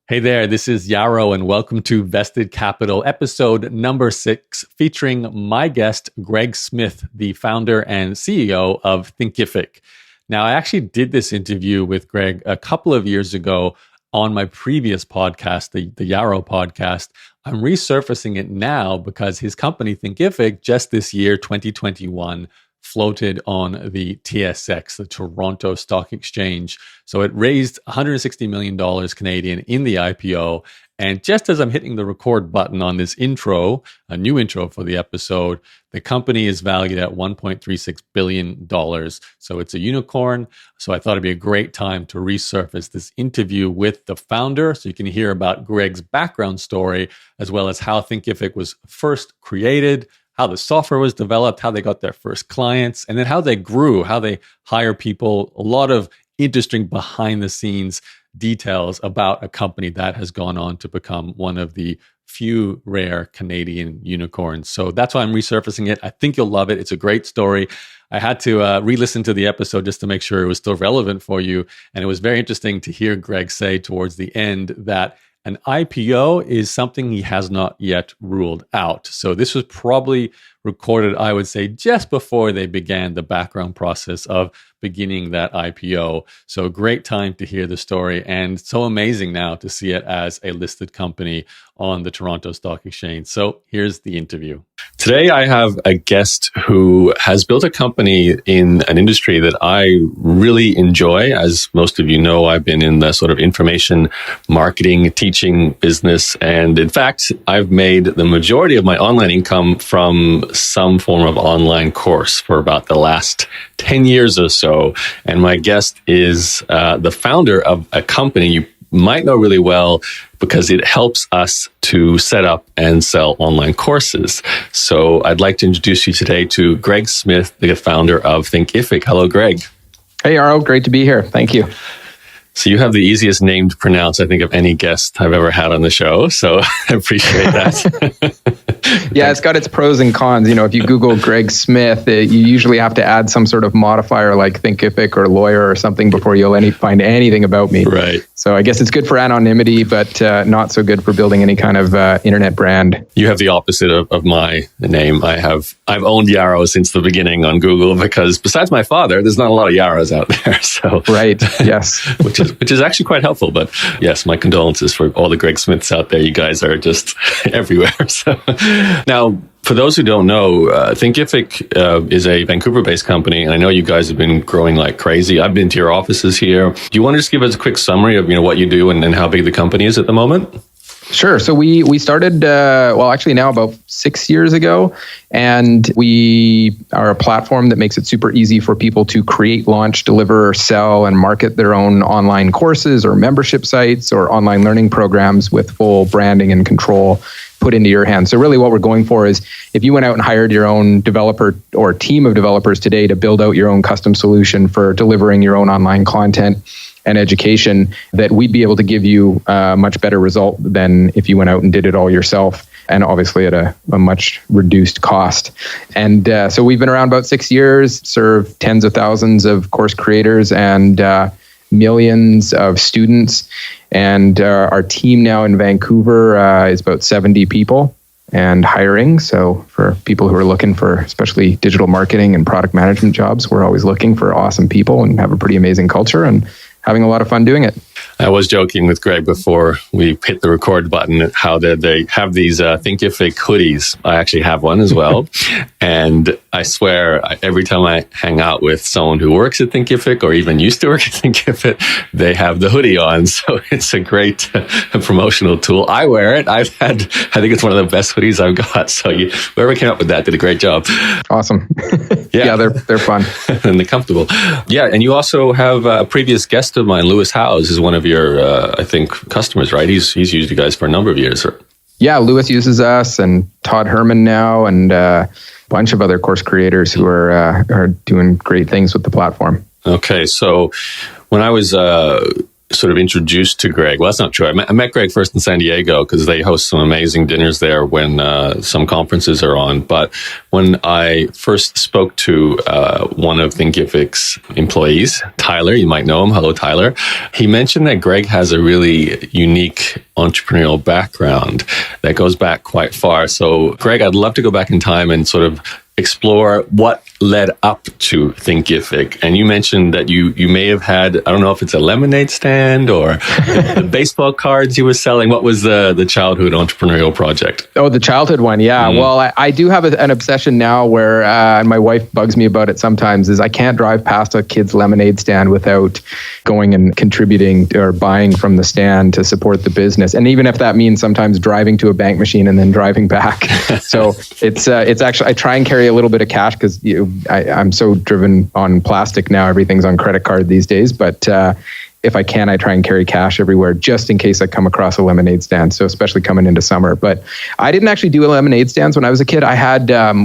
Hey there, this is Yarrow, and welcome to Vested Capital, episode number 6, featuring my guest, Greg Smith, the founder and CEO of Thinkific. Now, I actually did this interview with Greg a couple of years ago on my previous podcast, the Yarrow podcast. I'm resurfacing it now because his company, Thinkific, just this year, 2021, floated on the TSX, the Toronto Stock Exchange. So it raised $160 million Canadian in the IPO. And just as I'm hitting the record button on this intro, a new intro for the episode, the company is valued at $1.36 billion. So it's a unicorn. So I thought it'd be a great time to resurface this interview with the founder so you can hear about Greg's background story, as well as how Thinkific was first created, how the software was developed, how they got their first clients, and then how they grew, how they hire people, a lot of interesting behind the scenes details about a company that has gone on to become one of the few rare Canadian unicorns. So that's why I'm resurfacing it. I think you'll love it. It's a great story. I had to re-listen to the episode just to make sure it was still relevant for you. And it was very interesting to hear Greg say towards the end that an IPO is something he has not yet ruled out. So this was probably recorded, I would say, just before they began the background process of beginning that IPO. So great time to hear the story, and so amazing now to see it as a listed company on the Toronto Stock Exchange. So here's the interview. Today, I have a guest who has built a company in an industry that I really enjoy. As most of you know, I've been in the sort of information marketing, teaching business. And in fact, I've made the majority of my online income from some form of online course for about the last 10 years or so. And my guest is the founder of a company you might know really well because it helps us to set up and sell online courses. So I'd like to introduce you today to Greg Smith, the founder of Thinkific. Hello, Greg. Hey, Yarrow. Great to be here. Thank you. So you have the easiest name to pronounce, I think, of any guest I've ever had on the show. So I appreciate that. Yeah, it's got its pros and cons. You know, if you Google Greg Smith, you usually have to add some sort of modifier like Thinkific or lawyer or something before you'll find anything about me. Right. So I guess it's good for anonymity, but not so good for building any kind of internet brand. You have the opposite of my name. I've owned Yarrow since the beginning on Google because besides my father, there's not a lot of Yarrows out there. So right. Yes. which is actually quite helpful. But yes, my condolences for all the Greg Smiths out there. You guys are just everywhere. So now, for those who don't know, Thinkific is a Vancouver-based company, and I know you guys have been growing like crazy. I've been to your offices here. Do you want to just give us a quick summary of what you do and how big the company is at the moment? Sure. So we started, actually now about 6 years ago, and we are a platform that makes it super easy for people to create, launch, deliver, sell, and market their own online courses or membership sites or online learning programs with full branding and control put into your hands. So really what we're going for is if you went out and hired your own developer or team of developers today to build out your own custom solution for delivering your own online content and education, that we'd be able to give you a much better result than if you went out and did it all yourself, and obviously at a much reduced cost. And so we've been around about 6 years, serve tens of thousands of course creators and millions of students. And our team now in Vancouver is about 70 people and hiring. So for people who are looking for especially digital marketing and product management jobs, we're always looking for awesome people and have a pretty amazing culture and having a lot of fun doing it. I was joking with Greg before we hit the record button how they have these Thinkific hoodies. I actually have one as well. And I swear, every time I hang out with someone who works at Thinkific or even used to work at Thinkific, they have the hoodie on. So it's a great promotional tool. I wear it. I think it's one of the best hoodies I've got. So whoever came up with that did a great job. Awesome. Yeah, they're fun. And they're comfortable. Yeah, and you also have a previous guest of mine, Lewis Howes, is one of your, I think, customers, right? He's used you guys for a number of years. Yeah, Lewis uses us, and Todd Herman now, and a bunch of other course creators who are doing great things with the platform. Okay, so when I was sort of introduced to Greg. Well, that's not true. I met Greg first in San Diego because they host some amazing dinners there when some conferences are on. But when I first spoke to one of Thinkific's employees, Tyler, you might know him. Hello, Tyler. He mentioned that Greg has a really unique entrepreneurial background that goes back quite far. So, Greg, I'd love to go back in time and sort of explore what led up to Thinkific. And you mentioned that you may have had, I don't know if it's a lemonade stand or the baseball cards you were selling. What was the childhood entrepreneurial project? Oh, the childhood one. Yeah. Well, I do have an obsession now where and my wife bugs me about it sometimes, is I can't drive past a kid's lemonade stand without going and contributing or buying from the stand to support the business. And even if that means sometimes driving to a bank machine and then driving back. So it's actually, I try and carry a little bit of cash because I'm so driven on plastic now. Everything's on credit card these days. But if I can, I try and carry cash everywhere just in case I come across a lemonade stand. So especially coming into summer. But I didn't actually do lemonade stands when I was a kid.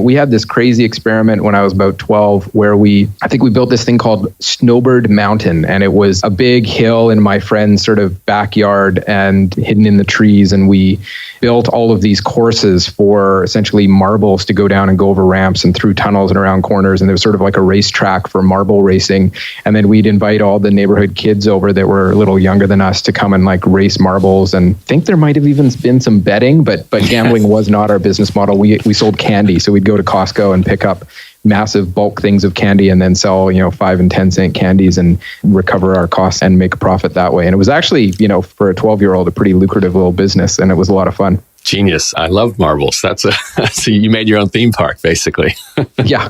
We had this crazy experiment when I was about 12 where I think we built this thing called Snowbird Mountain. And it was a big hill in my friend's sort of backyard and hidden in the trees. And we built all of these courses for essentially marbles to go down and go over ramps and through tunnels and around corners. And there was sort of like a racetrack for marble racing. And then we'd invite all the neighborhood kids over that were a little younger than us to come and like race marbles. And I think there might have even been some betting, but gambling was not our business model. We sold candy. So we'd go to Costco and pick up massive bulk things of candy and then sell, 5 and 10 cent candies and recover our costs and make a profit that way. And it was actually, for a 12-year-old, a pretty lucrative little business. And it was a lot of fun. Genius. I love marbles. So you made your own theme park, basically. Yeah.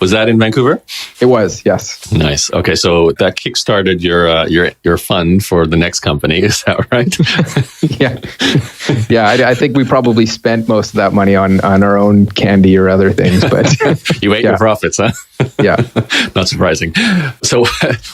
Was that in Vancouver? It was, yes. Nice. Okay, so that kickstarted your fund for the next company. Is that right? Yeah. I think we probably spent most of that money on our own candy or other things, but you ate your profits, huh? Yeah. Not surprising. So,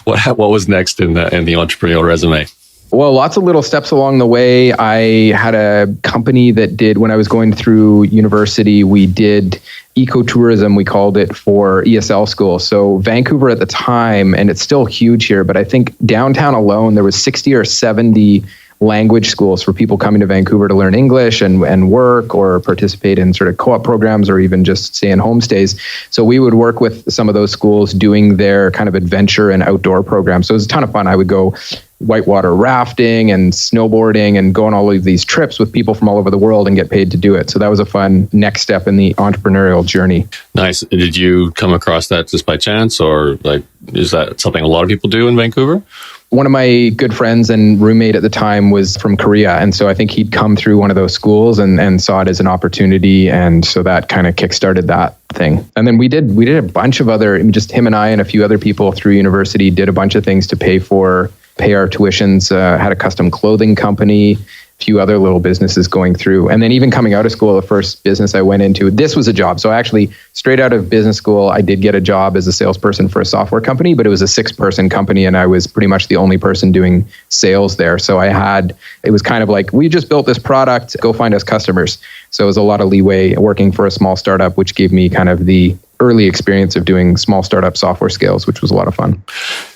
what was next in the entrepreneurial resume? Well, lots of little steps along the way. I had a company that did, when I was going through university, we did ecotourism, we called it, for ESL school. So Vancouver at the time, and it's still huge here, but I think downtown alone, there was 60 or 70 language schools for people coming to Vancouver to learn English and work or participate in sort of co-op programs or even just stay in homestays. So we would work with some of those schools doing their kind of adventure and outdoor programs. So it was a ton of fun. I would go whitewater rafting and snowboarding and go on all of these trips with people from all over the world and get paid to do it. So that was a fun next step in the entrepreneurial journey. Nice. Did you come across that just by chance, or is that something a lot of people do in Vancouver? One of my good friends and roommate at the time was from Korea. And so I think he'd come through one of those schools and saw it as an opportunity. And so that kind of kickstarted that thing. And then we did a bunch of other, just him and I and a few other people through university did a bunch of things to pay our tuitions, had a custom clothing company, a few other little businesses going through. And then even coming out of school, the first business I went into, this was a job. So actually, straight out of business school, I did get a job as a salesperson for a software company, but it was a 6-person company and I was pretty much the only person doing sales there. So it was kind of like, we just built this product, go find us customers. So it was a lot of leeway working for a small startup, which gave me kind of the early experience of doing small startup software scales, which was a lot of fun.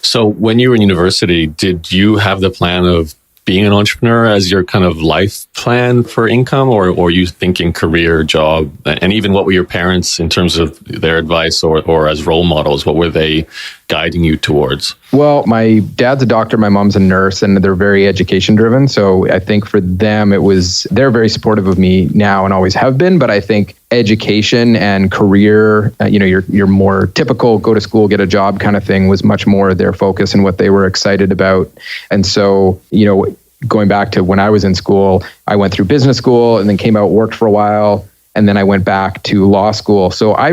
So when you were in university, did you have the plan of being an entrepreneur as your kind of life plan for income, or were you thinking career, job? And even what were your parents in terms of their advice or as role models? What were they guiding you towards? Well, my dad's a doctor, my mom's a nurse, and they're very education driven. So I think for them, they're very supportive of me now and always have been. But I think education and career, your more typical go to school, get a job kind of thing was much more their focus and what they were excited about. And so, going back to when I was in school, I went through business school and then came out, worked for a while, and then I went back to law school. So I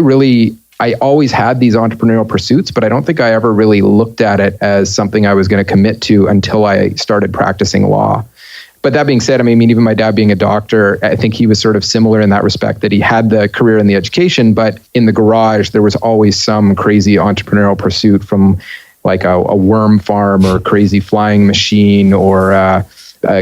always had these entrepreneurial pursuits, but I don't think I ever really looked at it as something I was going to commit to until I started practicing law. But that being said, even my dad being a doctor, I think he was sort of similar in that respect, that he had the career and the education, but in the garage, there was always some crazy entrepreneurial pursuit, from like a worm farm or a crazy flying machine or a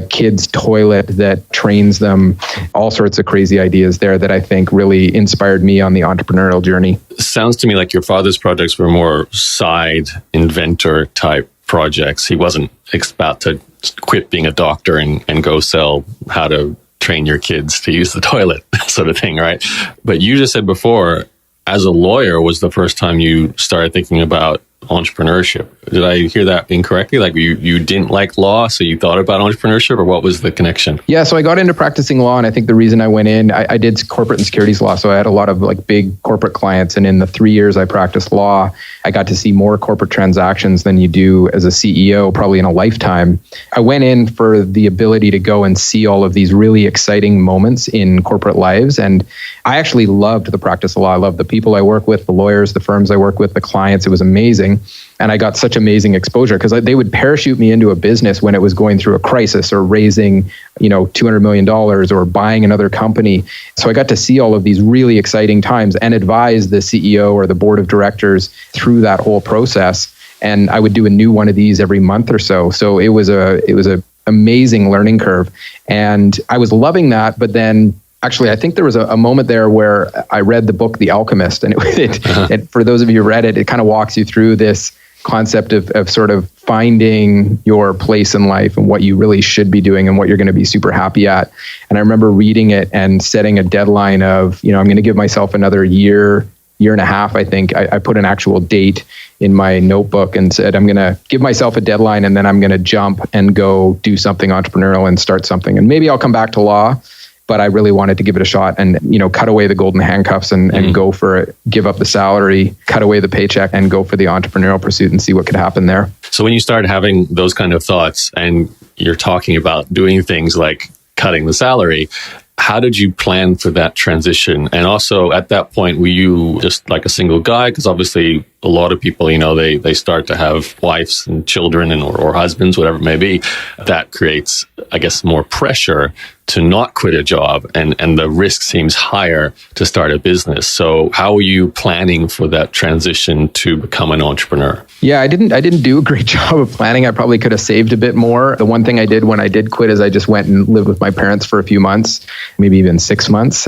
kid's toilet that trains them, all sorts of crazy ideas there that I think really inspired me on the entrepreneurial journey. Sounds to me like your father's projects were more side inventor type projects. He wasn't about to quit being a doctor and go sell how to train your kids to use the toilet sort of thing, right? But you just said before, as a lawyer was the first time you started thinking about entrepreneurship. Did I hear that incorrectly? Like you didn't like law, so you thought about entrepreneurship, or what was the connection? Yeah, so I got into practicing law, and I think the reason I went in, I did corporate and securities law, so I had a lot of like big corporate clients, and in the 3 years I practiced law, I got to see more corporate transactions than you do as a CEO probably in a lifetime. I went in for the ability to go and see all of these really exciting moments in corporate lives, and I actually loved the practice of law. I loved the people I work with, the lawyers, the firms I work with, the clients. It was amazing. And I got such amazing exposure because they would parachute me into a business when it was going through a crisis or raising, $200 million or buying another company. So I got to see all of these really exciting times and advise the CEO or the board of directors through that whole process. And I would do a new one of these every month or so. So it was a amazing learning curve. And I was loving that. But then actually, I think there was a moment there where I read the book, The Alchemist. And it for those of you who read it, it kind of walks you through this concept of sort of finding your place in life and what you really should be doing and what you're going to be super happy at. And I remember reading it and setting a deadline of, I'm going to give myself another year and a half. I think I put an actual date in my notebook and said, I'm going to give myself a deadline and then I'm going to jump and go do something entrepreneurial and start something. And maybe I'll come back to law. But I really wanted to give it a shot and, cut away the golden handcuffs and go for it, give up the salary, cut away the paycheck and go for the entrepreneurial pursuit and see what could happen there. So when you started having those kind of thoughts and you're talking about doing things like cutting the salary, how did you plan for that transition? And also at that point, were you just like a single guy? Because obviously a lot of people, they start to have wives and children or husbands, whatever it may be. That creates, I guess, more pressure to not quit a job, and the risk seems higher to start a business. So how are you planning for that transition to become an entrepreneur? Yeah, I didn't do a great job of planning. I probably could have saved a bit more. The one thing I did when I did quit is I just went and lived with my parents for a few months, maybe even 6 months.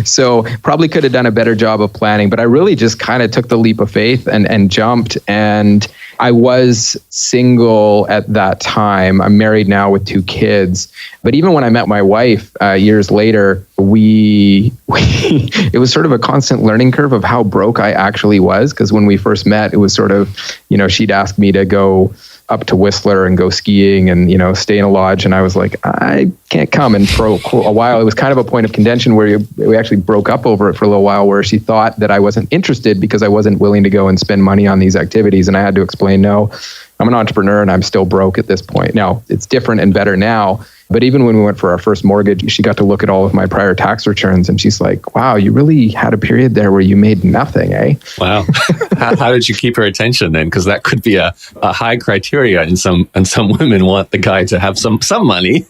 So probably could have done a better job of planning, but I really just kind of took the leap of faith and jumped. And I was single at that time. I'm married now with 2 kids. But even when I met my wife years later, it was sort of a constant learning curve of how broke I actually was. Because when we first met, it was sort of, she'd ask me to go up to Whistler and go skiing and, stay in a lodge. And I was like, I can't come. And for a while, it was kind of a point of contention where we actually broke up over it for a little while, where she thought that I wasn't interested because I wasn't willing to go and spend money on these activities. And I had to explain, no, I'm an entrepreneur and I'm still broke at this point. Now, it's different and better now. But even when we went for our first mortgage, she got to look at all of my prior tax returns and she's like, wow, you really had a period there where you made nothing, eh? Wow. How did you keep her attention then? Because that could be a high criteria, and some women want the guy to have some money,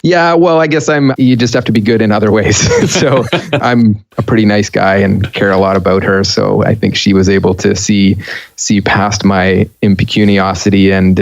Yeah, well, I guess you just have to be good in other ways. So I'm a pretty nice guy and care a lot about her. So I think she was able to see past my impecuniosity and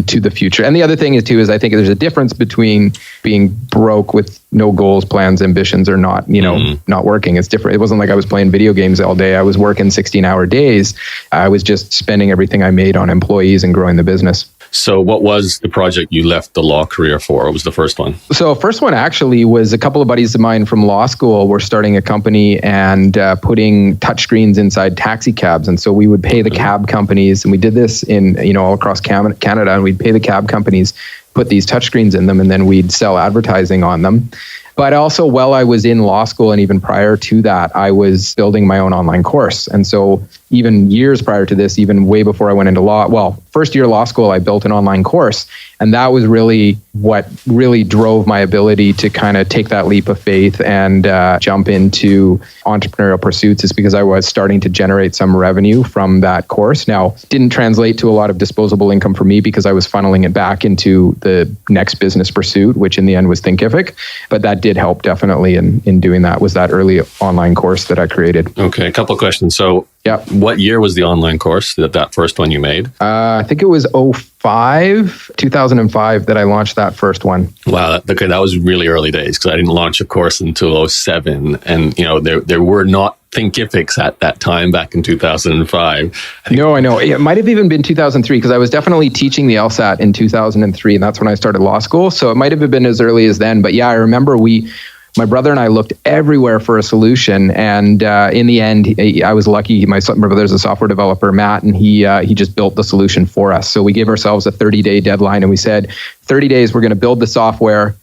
to the future. And the other thing is I think there's a difference between being broke with no goals, plans, ambitions, or not, not working. It's different. It wasn't like I was playing video games all day. I was working 16-hour days. I was just spending everything I made on employees and growing the business. So what was the project you left the law career for? What was the first one? So first one actually was a couple of buddies of mine from law school were starting a company and putting touchscreens inside taxi cabs. And so we would pay the cab companies, and we did this in, all across Canada, and we'd pay the cab companies, put these touchscreens in them, and then we'd sell advertising on them. But also, while I was in law school and even prior to that, I was building my own online course. And so even years prior to this, even way before I went into law, first year law school, I built an online course. And that was really what really drove my ability to kind of take that leap of faith and jump into entrepreneurial pursuits, is because I was starting to generate some revenue from that course. Now, didn't translate to a lot of disposable income for me because I was funneling it back into the next business pursuit, which in the end was Thinkific. But that did help definitely in doing that, was that early online course that I created. Okay, a couple of questions. So what year was the online course, that first one you made? I think it was 2005 that I launched that first one. Wow. Okay, that was really early days, because I didn't launch a course until 2007. And, there were not Thinkific at that time back in 2005. No, I know. It might have even been 2003 because I was definitely teaching the LSAT in 2003, and that's when I started law school. So it might have been as early as then. But yeah, I remember my brother and I looked everywhere for a solution, and in the end, I was lucky. My brother's a software developer, Matt, and he just built the solution for us. So we gave ourselves a 30-day deadline, and we said, 30 days, we're going to build the software.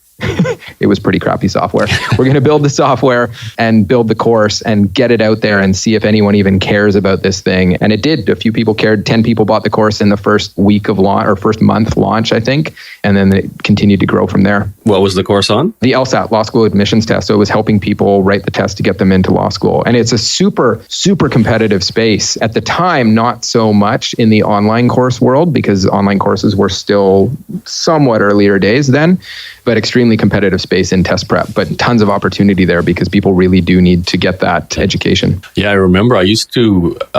It was pretty crappy software. We're going to build the software and build the course and get it out there and see if anyone even cares about this thing. And it did. A few people cared. 10 people bought the course in the first week of launch, or first month launch, I think. And then it continued to grow from there. What was the course on? The LSAT, Law School Admissions Test. So it was helping people write the test to get them into law school. And it's a super, super competitive space. At the time, not so much in the online course world, because online courses were still somewhat earlier days then, but extremely competitive space in test prep, but tons of opportunity there because people really do need to get that education. Yeah, I remember I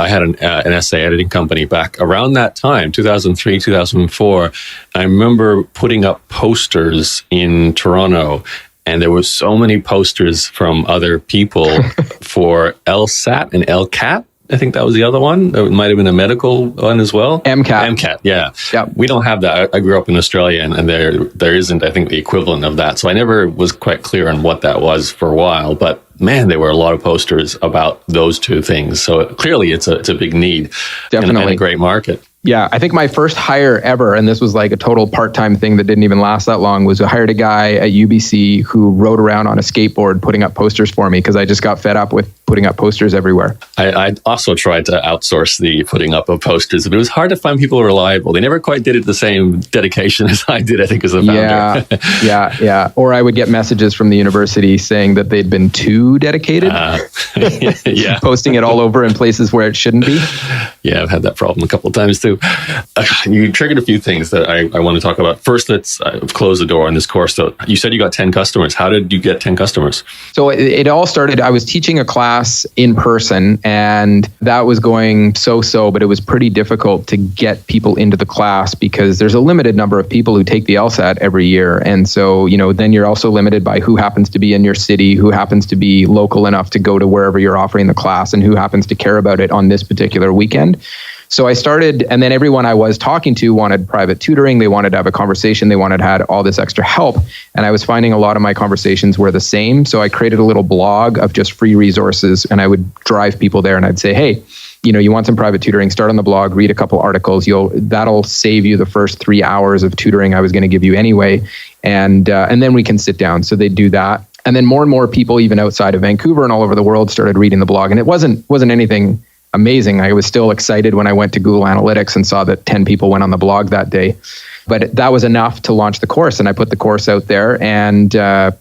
had an essay editing company back around that time, 2003, 2004. I remember putting up posters in Toronto, and there were so many posters from other people for LSAT and LCAT. I think that was the other one. It might have been a medical one as well. MCAT, yeah. Yep. We don't have that. I grew up in Australia, and there isn't, I think, the equivalent of that. So I never was quite clear on what that was for a while. But man, there were a lot of posters about those two things. So clearly it's a big need. Definitely. And a great market. Yeah, I think my first hire ever, and this was like a total part-time thing that didn't even last that long, was I hired a guy at UBC who rode around on a skateboard putting up posters for me because I just got fed up with putting up posters everywhere. I also tried to outsource the putting up of posters, but it was hard to find people reliable. They never quite did it the same dedication as I did, I think, as a founder. Yeah. Or I would get messages from the university saying that they'd been too dedicated. Yeah. Posting it all over in places where it shouldn't be. Yeah, I've had that problem a couple of times too. You triggered a few things that I want to talk about. First, let's close the door on this course. So you said you got 10 customers. How did you get 10 customers? So it all started, I was teaching a class in person, and that was going so-so, but it was pretty difficult to get people into the class because there's a limited number of people who take the LSAT every year. And so, then you're also limited by who happens to be in your city, who happens to be local enough to go to wherever you're offering the class, and who happens to care about it on this particular weekend. So I started, and then everyone I was talking to wanted private tutoring. They wanted to have a conversation. They wanted to have all this extra help. And I was finding a lot of my conversations were the same. So I created a little blog of just free resources, and I would drive people there and I'd say, hey, you want some private tutoring, start on the blog, read a couple articles. That'll save you the first 3 hours of tutoring I was going to give you anyway. And then we can sit down. So they'd do that. And then more and more people, even outside of Vancouver and all over the world, started reading the blog. And it wasn't anything amazing. I was still excited when I went to Google Analytics and saw that 10 people went on the blog that day. But that was enough to launch the course. And I put the course out there, and so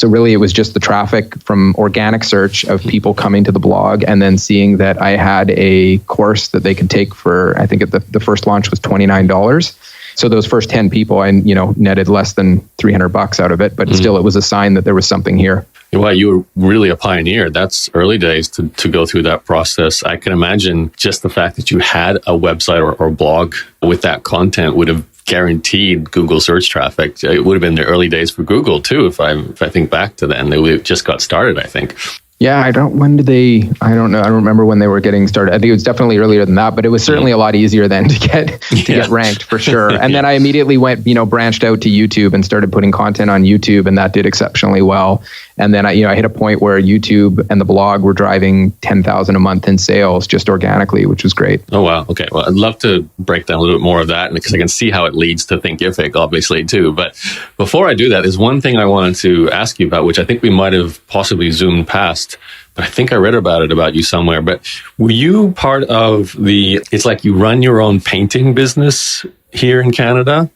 really it was just the traffic from organic search of people coming to the blog and then seeing that I had a course that they could take for, I think the first launch was $29. So those first 10 people, I netted less than $300 out of it, but still it was a sign that there was something here. Well, you were really a pioneer. That's early days to go through that process. I can imagine just the fact that you had a website or blog with that content would have guaranteed Google search traffic. It would have been the early days for Google too, if I think back to then. They just got started, I think. Yeah, I don't know. I don't remember when they were getting started. I think it was definitely earlier than that, but it was certainly a lot easier then to get ranked for sure. And then I immediately went, branched out to YouTube and started putting content on YouTube, and that did exceptionally well. And then I hit a point where YouTube and the blog were driving 10,000 a month in sales just organically, which was great. Oh, wow. Okay. Well, I'd love to break down a little bit more of that because I can see how it leads to Thinkific, obviously, too. But before I do that, there's one thing I wanted to ask you about, which I think we might have possibly zoomed past, but I think I read about you somewhere. But were you part of it's like you run your own painting business here in Canada?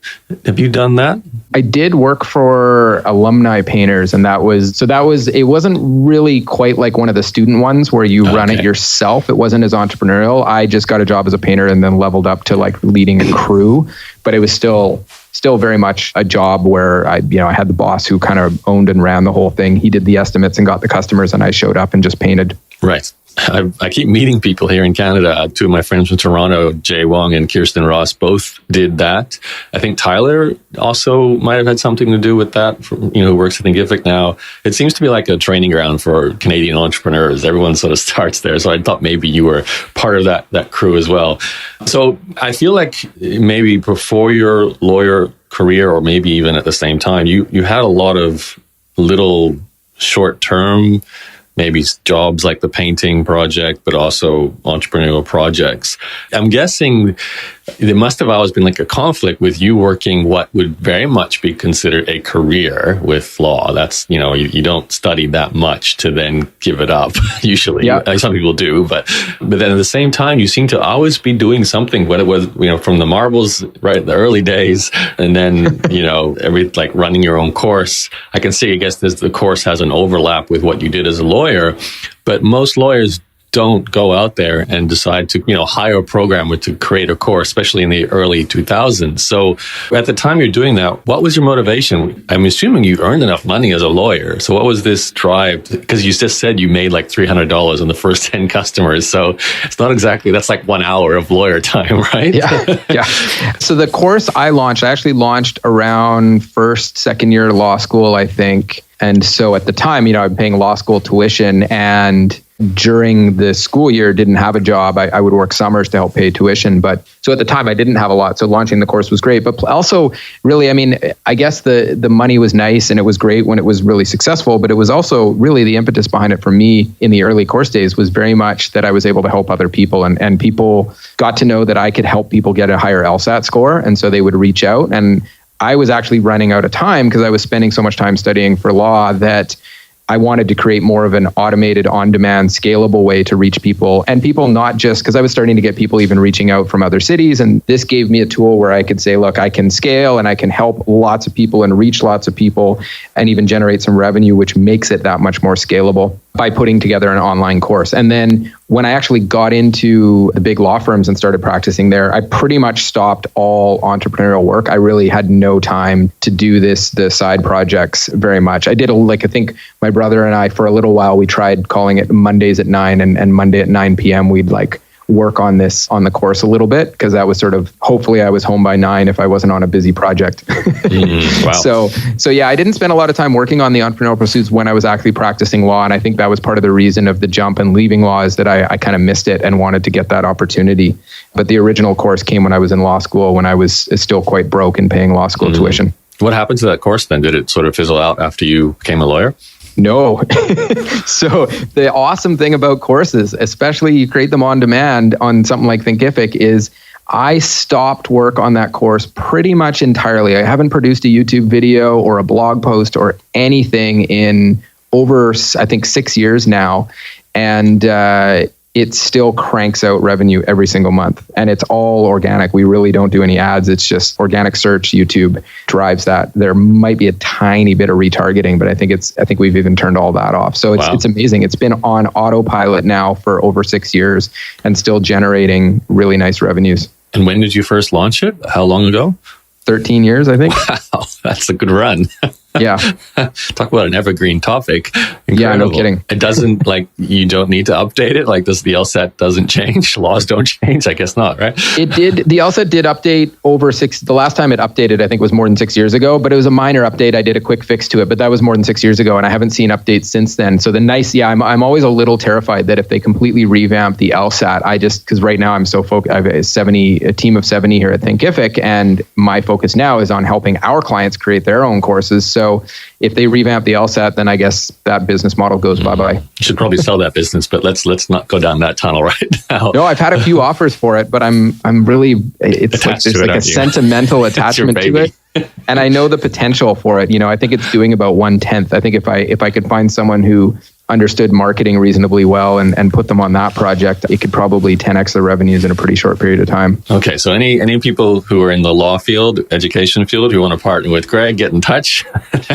Have you done that? I did work for alumni painters, and it wasn't really quite like one of the student ones where you run it yourself. It wasn't as entrepreneurial. I just got a job as a painter and then leveled up to like leading a crew, but it was still very much a job where I had the boss who kind of owned and ran the whole thing. He did the estimates and got the customers, and I showed up and just painted. Right. I keep meeting people here in Canada. Two of my friends from Toronto, Jay Wong and Kirsten Ross, both did that. I think Tyler also might have had something to do with that, who works at Thinkific now. It seems to be like a training ground for Canadian entrepreneurs. Everyone sort of starts there. So I thought maybe you were part of that crew as well. So I feel like maybe before your lawyer career, or maybe even at the same time, you had a lot of little short-term maybe jobs like the painting project, but also entrepreneurial projects. I'm guessing there must have always been like a conflict with you working what would very much be considered a career with law. That's, you don't study that much to then give it up, usually. Yeah. Some people do, but then at the same time, you seem to always be doing something, whether it was, from the marbles, right, in the early days, and then, like running your own course. I can see, I guess, the course has an overlap with what you did as a lawyer, but most lawyers don't go out there and decide to, hire a programmer to create a course, especially in the early 2000s. So at the time you're doing that, what was your motivation? I'm assuming you earned enough money as a lawyer. So what was this drive? Because you just said you made like $300 on the first 10 customers. So it's not exactly, that's like 1 hour of lawyer time, right? Yeah. So the course I actually launched around second year law school, I think. And so at the time, I'm paying law school tuition, and during the school year, didn't have a job. I would work summers to help pay tuition. But so at the time I didn't have a lot. So launching the course was great. But also really, I guess the money was nice and it was great when it was really successful. But it was also really the impetus behind it for me in the early course days was very much that I was able to help other people. And people got to know that I could help people get a higher LSAT score. And so they would reach out. And I was actually running out of time because I was spending so much time studying for law that I wanted to create more of an automated, on-demand, scalable way to reach people. And people not just, because I was starting to get people even reaching out from other cities. And this gave me a tool where I could say, look, I can scale and I can help lots of people and reach lots of people and even generate some revenue, which makes it that much more scalable by putting together an online course. And then when I actually got into the big law firms and started practicing there, I pretty much stopped all entrepreneurial work. I really had no time to do the side projects very much. I did I think my brother and I, for a little while, we tried calling it Mondays at 9 and Monday at 9 p.m. We'd work on the course a little bit, because that was sort of, hopefully I was home by 9 if I wasn't on a busy project. Wow. So yeah, I didn't spend a lot of time working on the entrepreneurial pursuits when I was actually practicing law. And I think that was part of the reason of the jump and leaving law, is that I kind of missed it and wanted to get that opportunity. But the original course came when I was in law school, when I was still quite broke and paying law school tuition. What happened to that course then? Did it sort of fizzle out after you became a lawyer? No. So the awesome thing about courses, especially you create them on demand on something like Thinkific, is I stopped work on that course pretty much entirely. I haven't produced a YouTube video or a blog post or anything in over, I think, 6 years now. And it still cranks out revenue every single month. And it's all organic. We really don't do any ads. It's just organic search. YouTube drives that. There might be a tiny bit of retargeting, but I think we've even turned all that off. So it's amazing. It's been on autopilot now for over 6 years and still generating really nice revenues. And when did you first launch it? How long ago? 13 years, I think. Wow, that's a good run. Yeah. Talk about an evergreen topic. Incredible. Yeah, no kidding. It doesn't, you don't need to update it? The LSAT doesn't change? Laws don't change? I guess not, right? It did. The LSAT did update the last time it updated, I think, was more than 6 years ago, but it was a minor update. I did a quick fix to it, but that was more than 6 years ago, and I haven't seen updates since then. So I'm always a little terrified that if they completely revamp the LSAT, because right now I'm so focused, I have a team of 70 here at Thinkific, and my focus now is on helping our clients create their own courses. So if they revamp the LSAT, then I guess that business model goes bye-bye. You should probably sell that business, but let's not go down that tunnel right now. No, I've had a few offers for it, but I'm really, it's there's a sentimental attachment to it. And I know the potential for it. I think it's doing about 1/10. I think if I could find someone who understood marketing reasonably well and put them on that project, it could probably 10x the revenues in a pretty short period of time. Okay, so any people who are in the law field, education field, who want to partner with Greg, get in touch.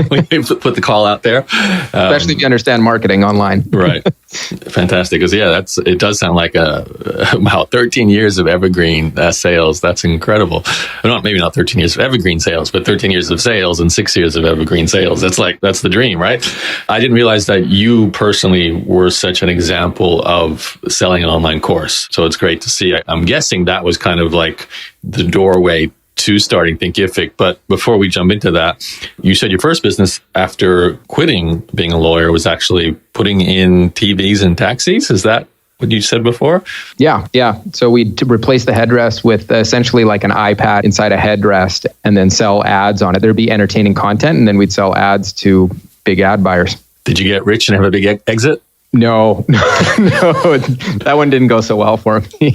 We put the call out there. Especially if you understand marketing online. Right. Fantastic. Because it does sound like about 13 years of evergreen sales. That's incredible. Maybe not 13 years of evergreen sales, but 13 years of sales and 6 years of evergreen sales. That's the dream, right? I didn't realize that you personally were such an example of selling an online course. So it's great to see. I'm guessing that was kind of like the doorway to starting Thinkific. But before we jump into that, you said your first business after quitting being a lawyer was actually putting in TVs and taxis. Is that what you said before? Yeah. So we'd replace the headrest with essentially like an iPad inside a headrest and then sell ads on it. There'd be entertaining content and then we'd sell ads to big ad buyers. Did you get rich and have a big exit? No, that one didn't go so well for me.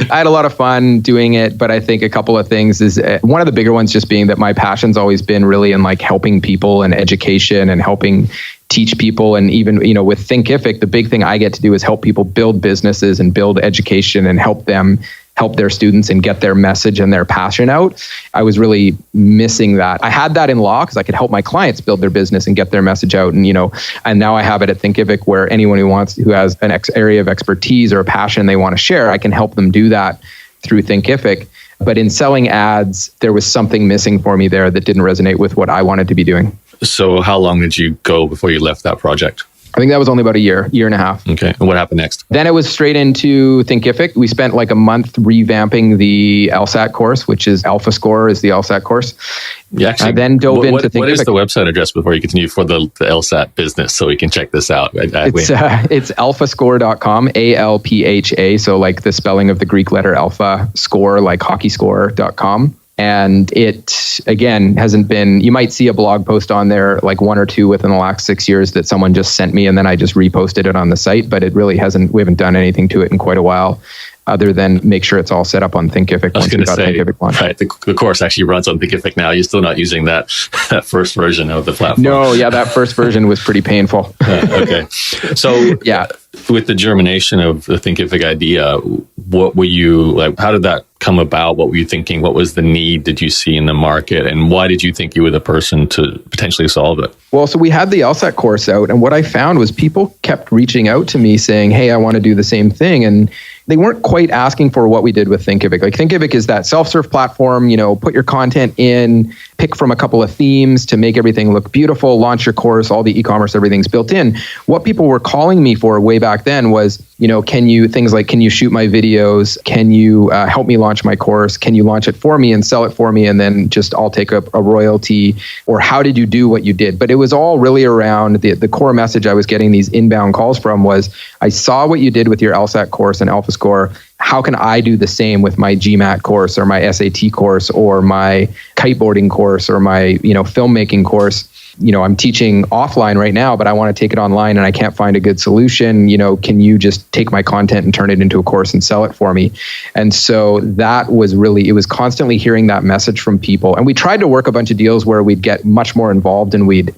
I had a lot of fun doing it, but I think a couple of things is one of the bigger ones just being that my passion's always been really in like helping people and education and helping teach people. And even, with Thinkific, the big thing I get to do is help people build businesses and build education and help them help their students and get their message and their passion out. I was really missing that. I had that in law because I could help my clients build their business and get their message out. And now I have it at Thinkific where anyone who has an area of expertise or a passion they want to share, I can help them do that through Thinkific. But in selling ads, there was something missing for me there that didn't resonate with what I wanted to be doing. So how long did you go before you left that project? I think that was only about a year and a half. Okay. And what happened next? Then it was straight into Thinkific. We spent like a month revamping the LSAT course, which is Alpha Score is the LSAT course. Yeah, actually, then dove into Thinkific. What is the website address before you continue for the LSAT business so we can check this out? It's alphascore.com, ALPHA. So like the spelling of the Greek letter alpha, score, like hockey score.com. And it, again, hasn't been, you might see a blog post on there, like one or two within the last 6 years that someone just sent me and then I just reposted it on the site, but it really we haven't done anything to it in quite a while other than make sure it's all set up on Thinkific once we got Thinkific launched. Right, the course actually runs on Thinkific now. You're still not using that first version of the platform. No, yeah, that first version was pretty painful. Okay. So yeah, with the germination of the Thinkific idea, what were you like? How did that come about? What were you thinking? What was the need did you see in the market? And why did you think you were the person to potentially solve it? Well, so we had the LSAT course out, and what I found was people kept reaching out to me saying, hey, I want to do the same thing. And they weren't quite asking for what we did with Thinkific. Like Thinkific is that self-serve platform, put your content in, pick from a couple of themes to make everything look beautiful, launch your course, all the e-commerce, everything's built in. What people were calling me for way back then was, can you shoot my videos? Can you help me launch my course? Can you launch it for me and sell it for me? And then just I'll take a royalty, or how did you do what you did? But it was all really around the core message I was getting these inbound calls from was, I saw what you did with your LSAT course and Alpha Score. How can I do the same with my GMAT course or my SAT course or my kiteboarding course or my, filmmaking course? I'm teaching offline right now, but I want to take it online and I can't find a good solution. Can you just take my content and turn it into a course and sell it for me? And so that was it was constantly hearing that message from people. And we tried to work a bunch of deals where we'd get much more involved and we'd,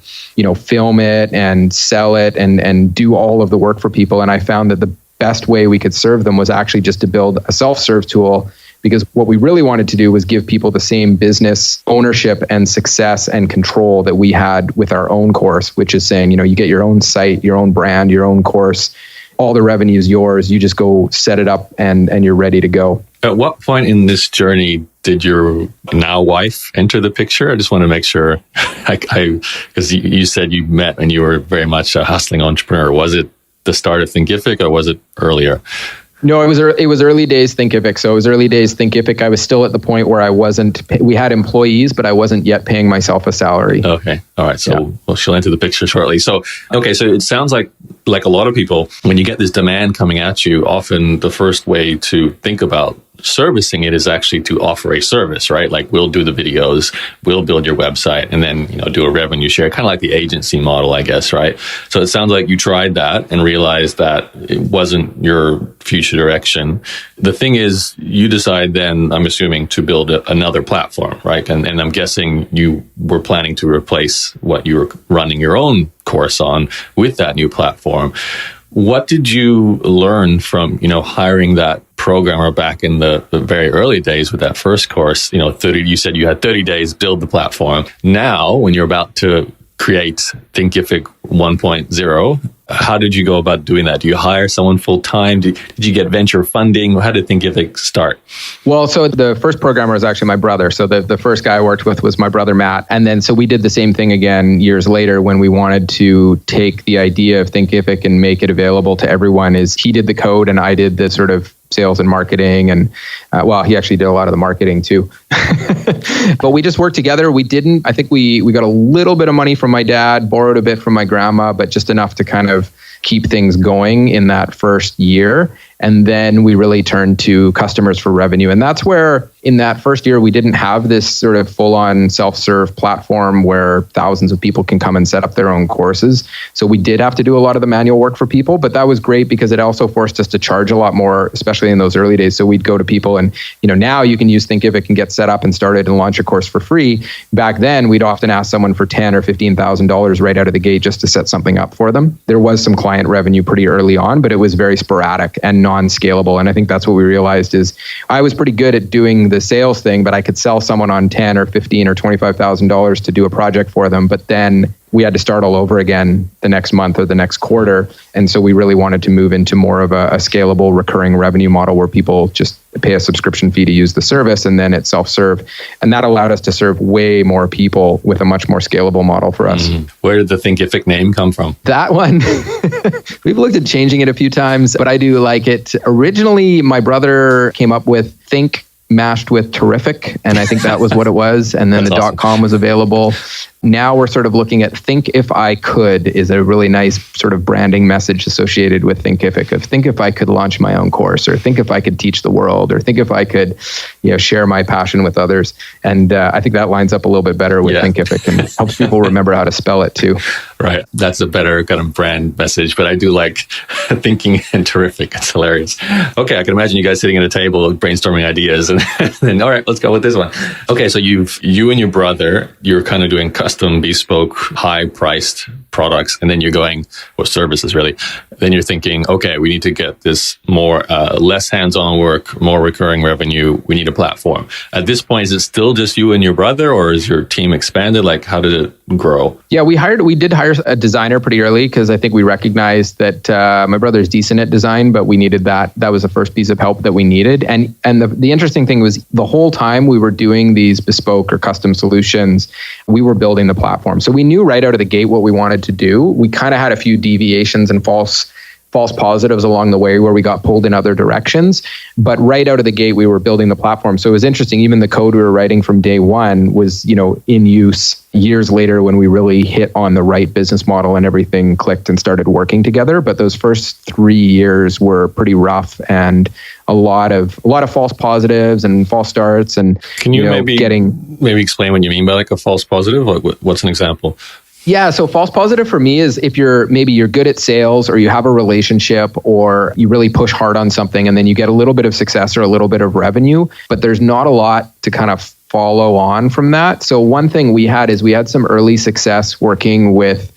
film it and sell it and do all of the work for people. And I found that the best way we could serve them was actually just to build a self-serve tool, because what we really wanted to do was give people the same business ownership and success and control that we had with our own course, which is saying, you get your own site, your own brand, your own course, all the revenue is yours. You just go set it up and you're ready to go. At what point in this journey did your now wife enter the picture? I just want to make sure, because you said you met and you were very much a hustling entrepreneur. Was it the start of Thinkific or was it earlier? No, it was early days Thinkific. So it was early days Thinkific. I was still at the point where we had employees, but I wasn't yet paying myself a salary. Okay. All right. So she'll enter the picture shortly. So, okay. So it sounds like a lot of people, when you get this demand coming at you, often the first way to think about servicing it is actually to offer a service, right? Like we'll do the videos, we'll build your website, and then do a revenue share, kind of like the agency model, I guess, right? So it sounds like you tried that and realized that it wasn't your future direction. The thing is, you decide then, I'm assuming, to build another platform, right? And I'm guessing you were planning to replace what you were running your own course on with that new platform. What did you learn from, hiring that programmer back in the very early days with that first course? You said you had 30 days, build the platform. Now, when you're about to create Thinkific 1.0, how did you go about doing that? Do you hire someone full time? Did you get venture funding? How did Thinkific start? Well, so the first programmer was actually my brother. So the first guy I worked with was my brother, Matt. And then so we did the same thing again years later when we wanted to take the idea of Thinkific and make it available to everyone. Is he did the code and I did the sort of sales and marketing. And well, he actually did a lot of the marketing too. But we just worked together. I think we got a little bit of money from my dad, borrowed a bit from my grandma, but just enough to kind of keep things going in that first year. And then we really turned to customers for revenue. And that's where in that first year, we didn't have this sort of full-on self-serve platform where thousands of people can come and set up their own courses. So we did have to do a lot of the manual work for people, but that was great because it also forced us to charge a lot more, especially in those early days. So we'd go to people and, now you can use Thinkific and get set up and started and launch a course for free. Back then, we'd often ask someone for $10,000 or $15,000 right out of the gate just to set something up for them. There was some client revenue pretty early on, but it was very sporadic and non-scalable. And I think that's what we realized is I was pretty good at doing the sales thing, but I could sell someone on $10,000 or $15,000 or $25,000 to do a project for them. But then we had to start all over again the next month or the next quarter. And so we really wanted to move into more of a scalable recurring revenue model where people just pay a subscription fee to use the service and then it's self-serve. And that allowed us to serve way more people with a much more scalable model for us. Where did the Thinkific name come from? That one, we've looked at changing it a few times, but I do like it. Originally, my brother came up with Think mashed with terrific. And I think that was what it was. And then the awesome. .com was available. Now we're sort of looking at Think If I Could is a really nice sort of branding message associated with Thinkific of think if I could launch my own course or think if I could teach the world or think if I could, share my passion with others. And I think that lines up a little bit better with Thinkific and helps people remember how to spell it too. Right. That's a better kind of brand message, but I do like thinking and terrific. It's hilarious. Okay. I can imagine you guys sitting at a table brainstorming ideas and then, all right, let's go with this one. Okay. So you and your brother, you're kind of doing custom, bespoke, high-priced products, and then you're going, or services really, then you're thinking, okay, we need to get this more, less hands-on work, more recurring revenue, we need a platform. At this point, is it still just you and your brother, or is your team expanded? Like, how did it grow? Yeah, we did hire a designer pretty early, because I think we recognized that my brother's decent at design, but we needed that. That was the first piece of help that we needed. And the interesting thing was the whole time we were doing these bespoke or custom solutions, we were building the platform. So we knew right out of the gate what we wanted to do. We kind of had a few deviations and false positives along the way where we got pulled in other directions. But right out of the gate, we were building the platform. So it was interesting. Even the code we were writing from day one was, in use years later when we really hit on the right business model and everything clicked and started working together. But those first 3 years were pretty rough and a lot of false positives and false starts. And can you maybe explain what you mean by like a false positive? What's an example? Yeah, so false positive for me is if you're good at sales or you have a relationship or you really push hard on something and then you get a little bit of success or a little bit of revenue, but there's not a lot to kind of follow on from that. So one thing we had some early success working with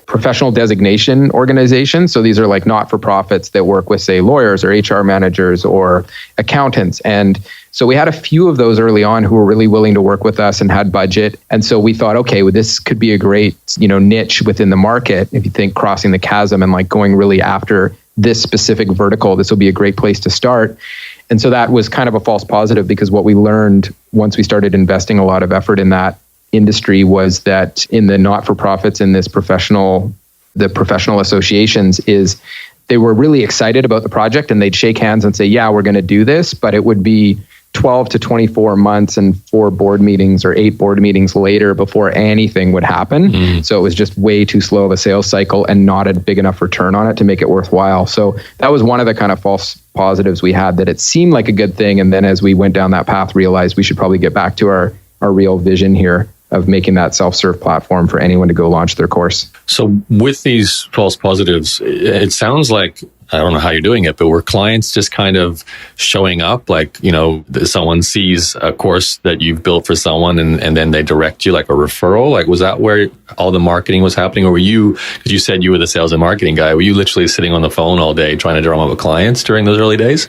professional designation organizations. So these are like not-for-profits that work with, say, lawyers or HR managers or accountants. And so we had a few of those early on who were really willing to work with us and had budget. And so we thought, okay, well, this could be a great, niche within the market. If you think crossing the chasm and like going really after this specific vertical, this will be a great place to start. And so that was kind of a false positive because what we learned once we started investing a lot of effort in that industry was that in the not-for-profits in the professional associations is they were really excited about the project and they'd shake hands and say, yeah, we're going to do this, but it would be 12 to 24 months and 4 board meetings or 8 board meetings later before anything would happen. So it was just way too slow of a sales cycle and not a big enough return on it to make it worthwhile. So that was one of the kind of false positives we had, that it seemed like a good thing. And then as we went down that path, realized we should probably get back to our real vision here of making that self-serve platform for anyone to go launch their course. So with these false positives, it sounds like, I don't know how you're doing it, but were clients just kind of showing up? Like, someone sees a course that you've built for someone and then they direct you like a referral? Like, was that where all the marketing was happening? Or were you, because you said you were the sales and marketing guy, were you literally sitting on the phone all day trying to drum up clients during those early days?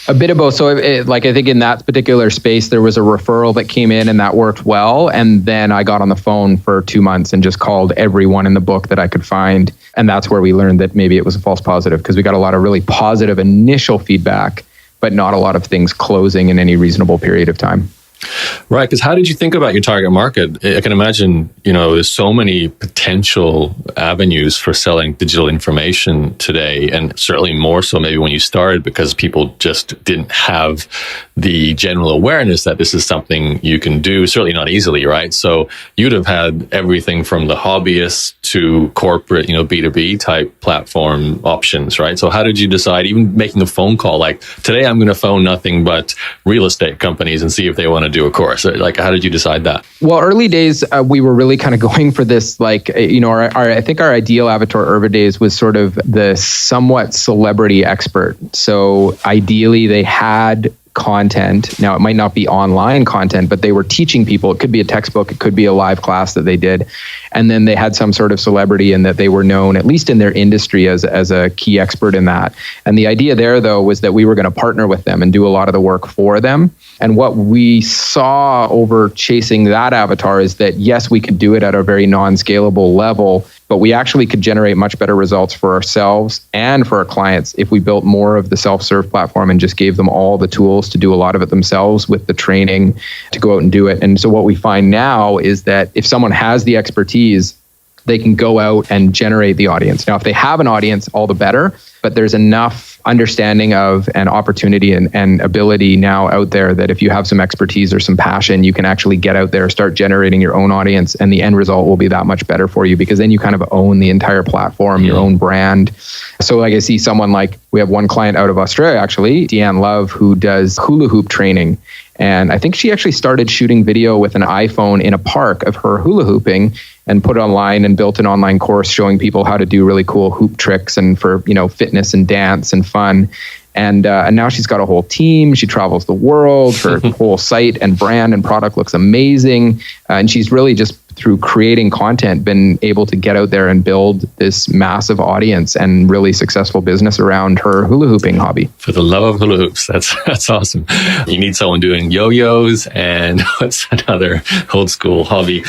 A bit of both. So I think in that particular space, there was a referral that came in and that worked well. And then I got on the phone for 2 months and just called everyone in the book that I could find. And that's where we learned that maybe it was a false positive, because we got a lot of really positive initial feedback, but not a lot of things closing in any reasonable period of time. Right, because how did you think about your target market? I can imagine, there's so many potential avenues for selling digital information today, and certainly more so maybe when you started, because people just didn't have the general awareness that this is something you can do, certainly not easily, right? So you'd have had everything from the hobbyist to corporate, B2B type platform options, right? So how did you decide, even making a phone call, like today I'm going to phone nothing but real estate companies and see if they want to do a course? Like, how did you decide that? Well, early days, we were really kind of going for this, I think our ideal avatar early days was sort of the somewhat celebrity expert. So ideally they had content. Now, it might not be online content, but they were teaching people. It could be a textbook. It could be a live class that they did. And then they had some sort of celebrity in that they were known, at least in their industry, as a key expert in that. And the idea there, though, was that we were going to partner with them and do a lot of the work for them. And what we saw over chasing that avatar is that, yes, we could do it at a very non-scalable level, but we actually could generate much better results for ourselves and for our clients if we built more of the self-serve platform and just gave them all the tools to do a lot of it themselves with the training to go out and do it. And so what we find now is that if someone has the expertise, they can go out and generate the audience. Now, if they have an audience, all the better, but there's enough understanding of and opportunity and ability now out there that if you have some expertise or some passion, you can actually get out there, start generating your own audience, and the end result will be that much better for you, because then you kind of own the entire platform, your own brand. So like I see someone like, we have one client out of Australia, actually, Deanne Love, who does hula hoop training. And I think she actually started shooting video with an iPhone in a park of her hula hooping and put it online and built an online course showing people how to do really cool hoop tricks and for, fitness and dance and fun. And now she's got a whole team. She travels the world. Her whole site and brand and product looks amazing. And she's really just, through creating content, been able to get out there and build this massive audience and really successful business around her hula hooping hobby. For the love of hula hoops, that's awesome. You need someone doing yo-yos and what's another old school hobby?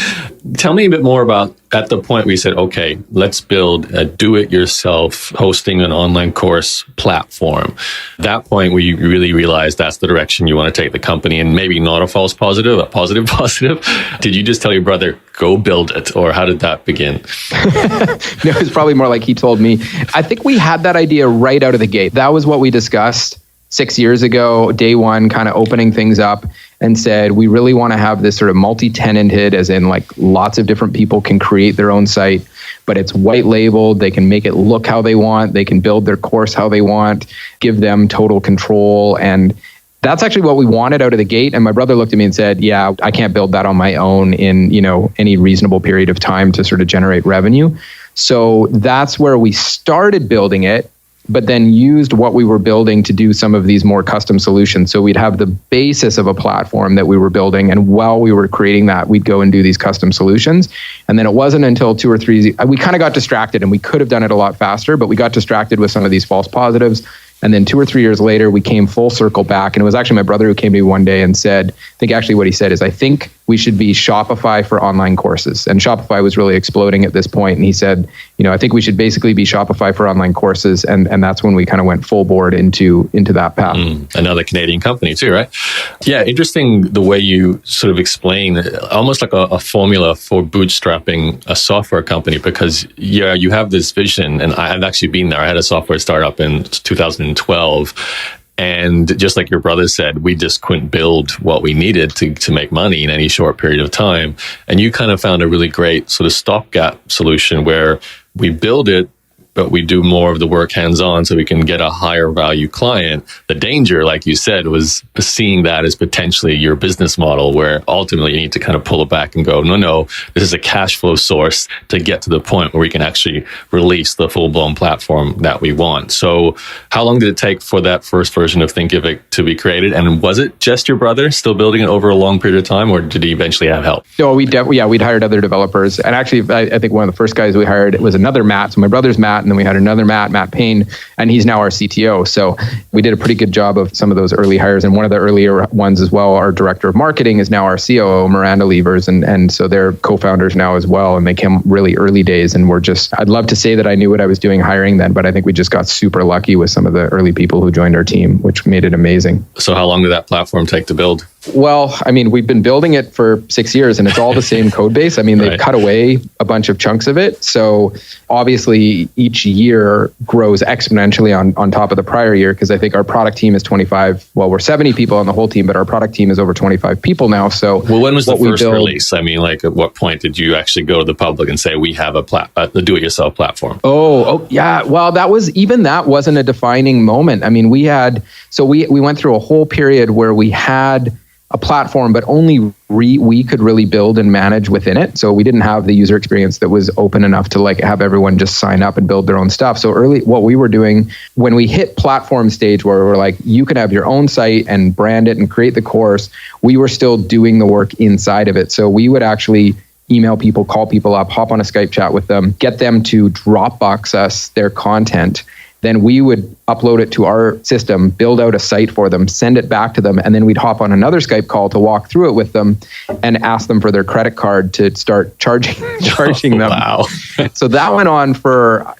Tell me a bit more about at the point where you said, okay, let's build a do-it-yourself hosting an online course platform. That point where you really realized that's the direction you want to take the company, and maybe not a false positive, a positive positive. Did you just tell your brother, go build it? Or how did that begin? No, it was probably more like he told me. I think we had that idea right out of the gate. That was what we discussed 6 years ago, day one, kind of opening things up, and said, we really want to have this sort of multi-tenanted, as in like lots of different people can create their own site, but it's white labeled. They can make it look how they want. They can build their course how they want, give them total control. And that's actually what we wanted out of the gate. And my brother looked at me and said, yeah, I can't build that on my own in, any reasonable period of time to sort of generate revenue. So that's where we started building it, but then used what we were building to do some of these more custom solutions. So we'd have the basis of a platform that we were building, and while we were creating that, we'd go and do these custom solutions. And then it wasn't until 2 or 3, we kind of got distracted, and we could have done it a lot faster, but we got distracted with some of these false positives. And then 2 or 3 years later, we came full circle back. And it was actually my brother who came to me one day and said, I think actually what he said is, I think we should be Shopify for online courses. And Shopify was really exploding at this point. And he said, I think we should basically be Shopify for online courses. And that's when we kind of went full board into that path. Another Canadian company too, right? Yeah, interesting the way you sort of explain, almost like a formula for bootstrapping a software company, because you have this vision, and I've actually been there. I had a software startup in 2012. And just like your brother said, we just couldn't build what we needed to make money in any short period of time. And you kind of found a really great sort of stopgap solution where we build it, but we do more of the work hands-on so we can get a higher value client. The danger, like you said, was seeing that as potentially your business model, where ultimately you need to kind of pull it back and go, no, this is a cash flow source to get to the point where we can actually release the full-blown platform that we want. So how long did it take for that first version of Thinkific to be created? And was it just your brother still building it over a long period of time, or did he eventually have help? No, we'd hired other developers. And actually, I think one of the first guys we hired was another Matt. So my brother's Matt, and then we had another Matt Payne, and he's now our CTO. So we did a pretty good job of some of those early hires. And one of the earlier ones as well, our director of marketing is now our COO, Miranda Levers. And so they're co-founders now as well. And they came really early days. And I'd love to say that I knew what I was doing hiring then, but I think we just got super lucky with some of the early people who joined our team, which made it amazing. So how long did that platform take to build? Well, I mean, we've been building it for 6 years and it's all the same code base. I mean, they've cut away a bunch of chunks of it. So obviously each year grows exponentially on top of the prior year, because I think our product team is 25. Well, we're 70 people on the whole team, but our product team is over 25 people now. So when was the first release? I mean, like at what point did you actually go to the public and say, we have the do-it-yourself platform? Oh yeah. Well, that wasn't a defining moment. I mean, we went through a whole period where we had a platform, but only we could really build and manage within it. So we didn't have the user experience that was open enough to like have everyone just sign up and build their own stuff. So early, what we were doing when we hit platform stage where we're like, you can have your own site and brand it and create the course, we were still doing the work inside of it. So we would actually email people, call people up, hop on a Skype chat with them, get them to Dropbox us their content. Then we would upload it to our system, build out a site for them, send it back to them, and then we'd hop on another Skype call to walk through it with them and ask them for their credit card to start charging them. Wow. So that went on for,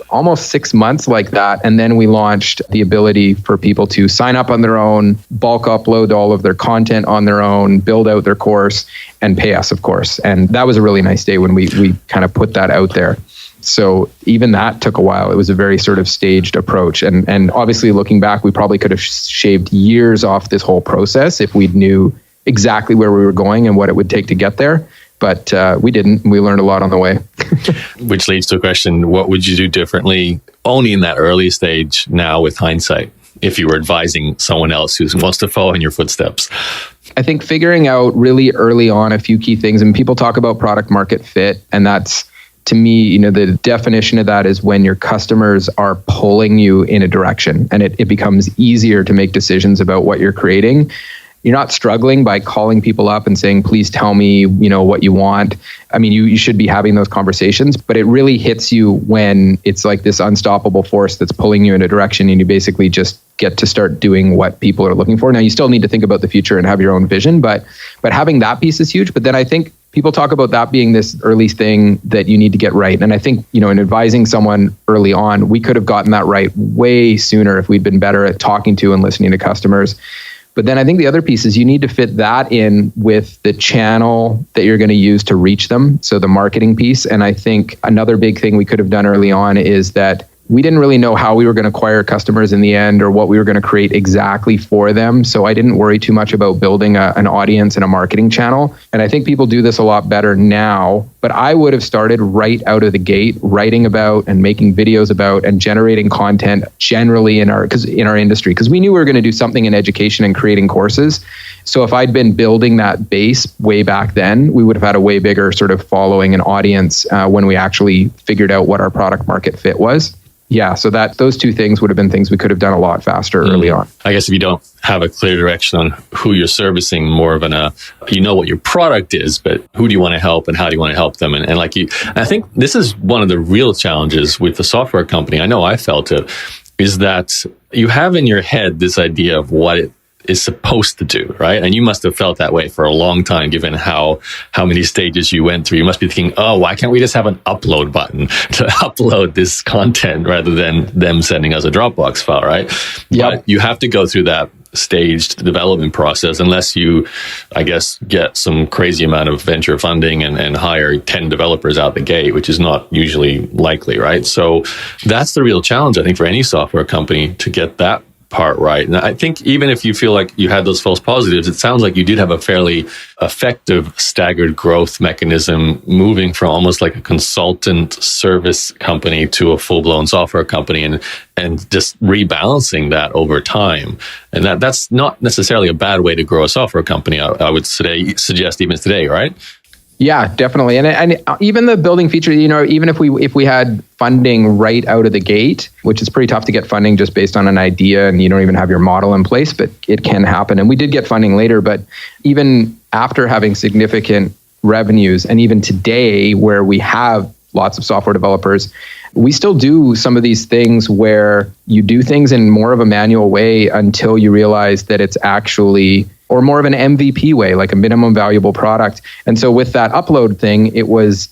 almost 6 months like that. And then we launched the ability for people to sign up on their own, bulk upload all of their content on their own, build out their course, and pay us, of course. And that was a really nice day when we kind of put that out there. So even that took a while. It was a very sort of staged approach. And obviously looking back, we probably could have shaved years off this whole process if we knew exactly where we were going and what it would take to get there. But we didn't. We learned a lot on the way. Which leads to a question, what would you do differently only in that early stage now with hindsight, if you were advising someone else who wants to follow in your footsteps? I think figuring out really early on a few key things, and people talk about product market fit, and that's, to me, the definition of that is when your customers are pulling you in a direction and it becomes easier to make decisions about what you're creating. You're not struggling by calling people up and saying, please tell me, what you want. I mean, you should be having those conversations, but it really hits you when it's like this unstoppable force that's pulling you in a direction and you basically just get to start doing what people are looking for. Now, you still need to think about the future and have your own vision, but having that piece is huge. But then I think people talk about that being this early thing that you need to get right. And I think, in advising someone early on, we could have gotten that right way sooner if we'd been better at talking to and listening to customers. But then I think the other piece is you need to fit that in with the channel that you're going to use to reach them. So the marketing piece. And I think another big thing we could have done early on is that we didn't really know how we were going to acquire customers in the end or what we were going to create exactly for them. So I didn't worry too much about building an audience and a marketing channel. And I think people do this a lot better now, but I would have started right out of the gate, writing about and making videos about and generating content generally in our industry, because we knew we were going to do something in education and creating courses. So if I'd been building that base way back then, we would have had a way bigger sort of following and audience when we actually figured out what our product market fit was. Yeah, so those two things would have been things we could have done a lot faster early on. I guess if you don't have a clear direction on who you're servicing, more of what your product is, but who do you want to help and how do you want to help them? And I think this is one of the real challenges with the software company. I know I felt it, is that you have in your head this idea of what it is supposed to do, right? And you must have felt that way for a long time, given how many stages you went through. You must be thinking, why can't we just have an upload button to upload this content rather than them sending us a Dropbox file, right? Yep. But you have to go through that staged development process unless you, I guess, get some crazy amount of venture funding and hire 10 developers out the gate, which is not usually likely, right? So that's the real challenge, I think, for any software company to get that part right. And I think even if you feel like you had those false positives, it sounds like you did have a fairly effective staggered growth mechanism, moving from almost like a consultant service company to a full-blown software company and just rebalancing that over time. And that's not necessarily a bad way to grow a software company, I would suggest even today, right? Yeah, definitely. And even the building feature, even if we had funding right out of the gate, which is pretty tough to get funding just based on an idea and you don't even have your model in place, but it can happen. And we did get funding later, but even after having significant revenues, and even today where we have lots of software developers. We still do some of these things where you do things in more of a manual way until you realize that it's actually, or more of an MVP way, like a minimum valuable product. And so with that upload thing,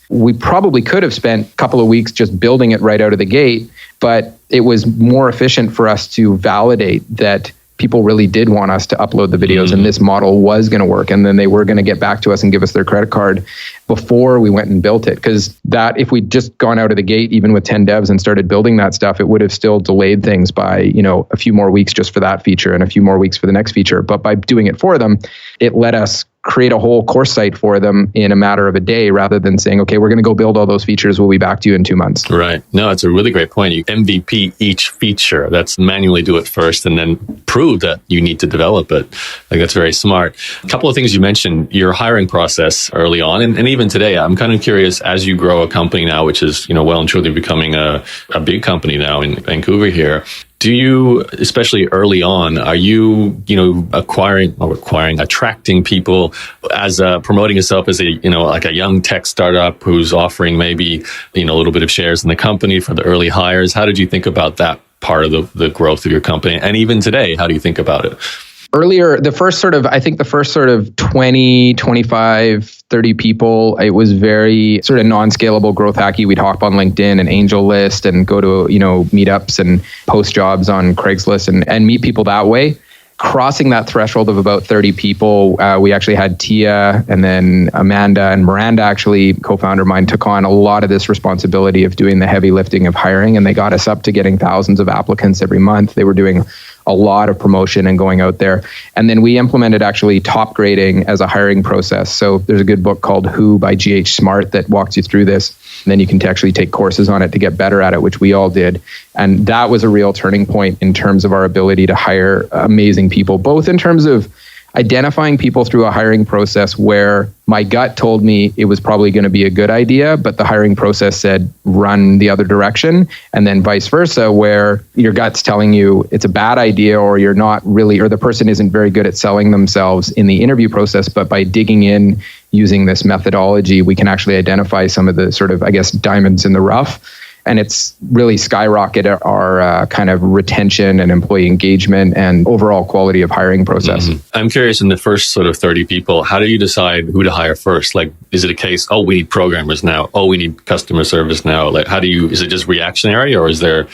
we probably could have spent a couple of weeks just building it right out of the gate, but it was more efficient for us to validate that people really did want us to upload the videos and this model was going to work. And then they were going to get back to us and give us their credit card before we went and built it. Because that, if we'd just gone out of the gate, even with 10 devs and started building that stuff, it would have still delayed things by, a few more weeks just for that feature and a few more weeks for the next feature. But by doing it for them, it let us create a whole course site for them in a matter of a day rather than saying, okay, we're going to go build all those features. We'll be back to you in 2 months. Right. No, it's a really great point. You MVP each feature. That's manually do it first and then prove that you need to develop it. Like that's very smart. A couple of things you mentioned, your hiring process early on. And even today, I'm kind of curious as you grow a company now, which is, well and truly becoming a big company now in Vancouver here. Do you, especially early on, are you, attracting people as promoting yourself as a, like a young tech startup who's offering maybe, a little bit of shares in the company for the early hires? How did you think about that part of the growth of your company? And even today, how do you think about it? Earlier, the first sort of 20, 25, 30 people, it was very sort of non-scalable growth hacky. We'd hop on LinkedIn and Angel List and go to, meetups and post jobs on Craigslist and meet people that way. Crossing that threshold of about 30 people, we actually had Tia and then Amanda and Miranda, actually, co-founder of mine, took on a lot of this responsibility of doing the heavy lifting of hiring. And they got us up to getting thousands of applicants every month. They were doing a lot of promotion and going out there. And then we implemented actually top grading as a hiring process. So there's a good book called Who by G.H. Smart that walks you through this. And then you can actually take courses on it to get better at it, which we all did. And that was a real turning point in terms of our ability to hire amazing people, both in terms of identifying people through a hiring process where my gut told me it was probably going to be a good idea, but the hiring process said run the other direction, and then vice versa, where your gut's telling you it's a bad idea or you're not really, or the person isn't very good at selling themselves in the interview process, but by digging in using this methodology, we can actually identify some of the sort of, diamonds in the rough. And it's really skyrocketed our kind of retention and employee engagement and overall quality of hiring process. Mm-hmm. I'm curious, in the first sort of 30 people, how do you decide who to hire first? Like, is it a case, we need programmers now. We need customer service now. Like, is it just reactionary, or is there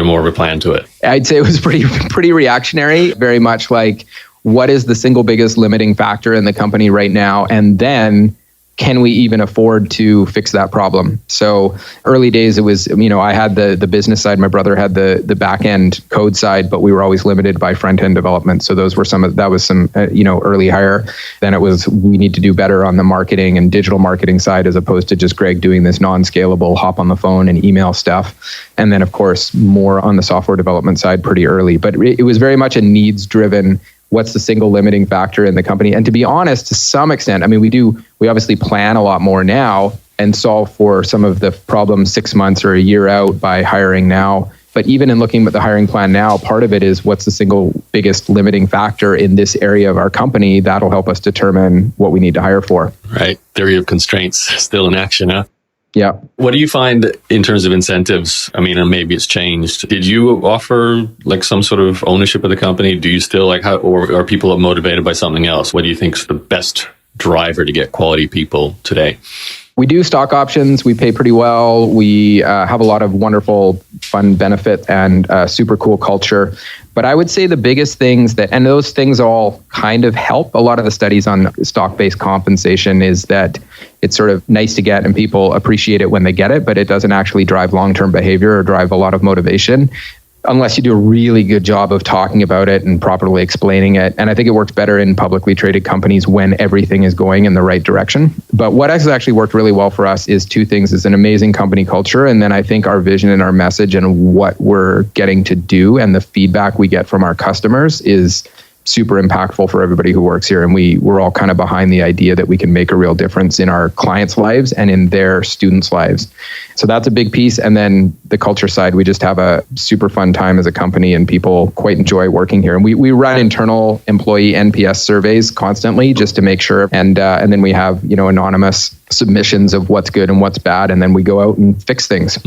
more of a plan to it? I'd say it was pretty reactionary, very much like, what is the single biggest limiting factor in the company right now? And then, can we even afford to fix that problem? So early days, it was, I had the business side, my brother had the back end code side, but we were always limited by front end development. So that was some early hire. Then it was, we need to do better on the marketing and digital marketing side, as opposed to just Greg doing this non-scalable hop on the phone and email stuff. And then of course, more on the software development side pretty early, but it was very much a needs driven. What's the single limiting factor in the company? And to be honest, to some extent, we obviously plan a lot more now and solve for some of the problems 6 months or a year out by hiring now. But even in looking at the hiring plan now, part of it is what's the single biggest limiting factor in this area of our company that'll help us determine what we need to hire for. Right. Theory of constraints still in action, huh? Yeah. What do you find in terms of incentives? And maybe it's changed. Did you offer like some sort of ownership of the company? Do you still or are people motivated by something else? What do you think is the best driver to get quality people today? We do stock options. We pay pretty well. We have a lot of wonderful, fun benefit and super cool culture. But I would say the biggest things and those things all kind of help. A lot of the studies on stock-based compensation is that it's sort of nice to get and people appreciate it when they get it, but it doesn't actually drive long-term behavior or drive a lot of motivation, unless you do a really good job of talking about it and properly explaining it. And I think it works better in publicly traded companies when everything is going in the right direction. But what has actually worked really well for us is two things: is an amazing company culture. And then I think our vision and our message and what we're getting to do and the feedback we get from our customers is super impactful for everybody who works here. And we're all kind of behind the idea that we can make a real difference in our clients' lives and in their students' lives. So that's a big piece. And then the culture side, we just have a super fun time as a company, and people quite enjoy working here. And we run internal employee NPS surveys constantly just to make sure. And then we have, anonymous submissions of what's good and what's bad. And then we go out and fix things.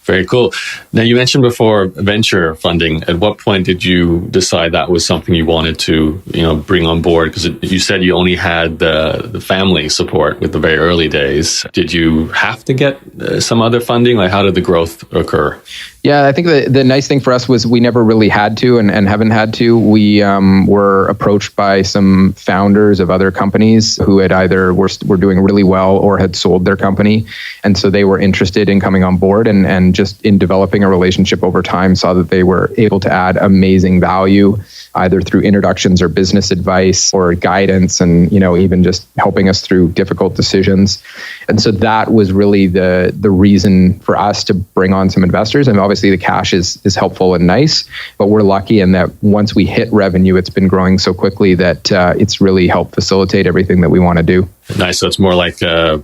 Very cool. Now, you mentioned before venture funding. At what point did you decide that was something you wanted to, bring on board? Because you said you only had the family support with the very early days. Did you have to get some other funding? Like, how did the growth occur? Yeah, I think the nice thing for us was we never really had to and haven't had to. We were approached by some founders of other companies who had either were doing really well or had sold their company. And so they were interested in coming on board and just in developing a relationship over time, saw that they were able to add amazing value, either through introductions or business advice or guidance, and even just helping us through difficult decisions. And so that was really the reason for us to bring on some investors. And obviously the cash is helpful and nice, but we're lucky in that once we hit revenue, it's been growing so quickly that it's really helped facilitate everything that we want to do. Nice. So it's more like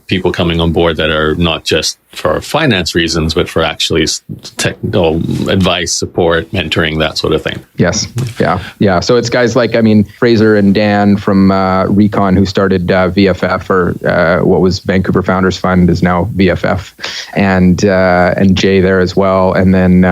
people coming on board that are not just for finance reasons, but for actually technical advice, support, mentoring, that sort of thing. Yes. Yeah. So it's guys like, Fraser and Dan from Recon, who started VFF, or what was Vancouver Founders Fund is now VFF, and Jay there as well. And then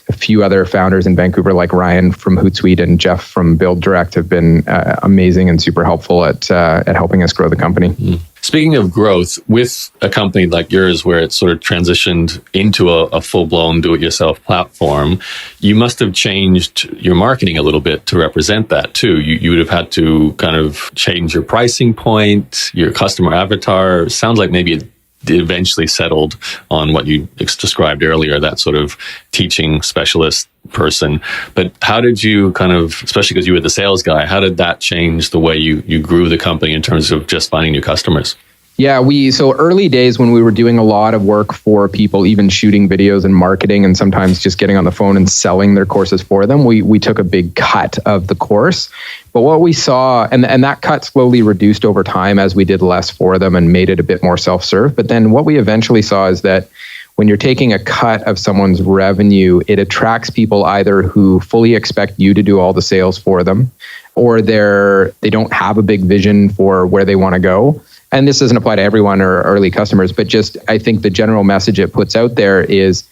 a few other founders in Vancouver, like Ryan from Hootsuite and Jeff from Build Direct, have been amazing and super helpful at helping us grow the company. Speaking of growth, with a company like yours, where it sort of transitioned into a full-blown do-it-yourself platform, you must have changed your marketing a little bit to represent that too. You would have had to kind of change your pricing point, your customer avatar. Sounds like maybe it eventually settled on what you described earlier, that sort of teaching specialist person. But how did you kind of, especially because you were the sales guy, how did that change the way you grew the company in terms of just finding new customers? Yeah, so early days when we were doing a lot of work for people, even shooting videos and marketing, and sometimes just getting on the phone and selling their courses for them, we took a big cut of the course. But what we saw, and that cut slowly reduced over time as we did less for them and made it a bit more self-serve. But then what we eventually saw is that when you're taking a cut of someone's revenue, it attracts people either who fully expect you to do all the sales for them, or they don't have a big vision for where they want to go. And this doesn't apply to everyone or early customers, but just I think the general message it puts out there is,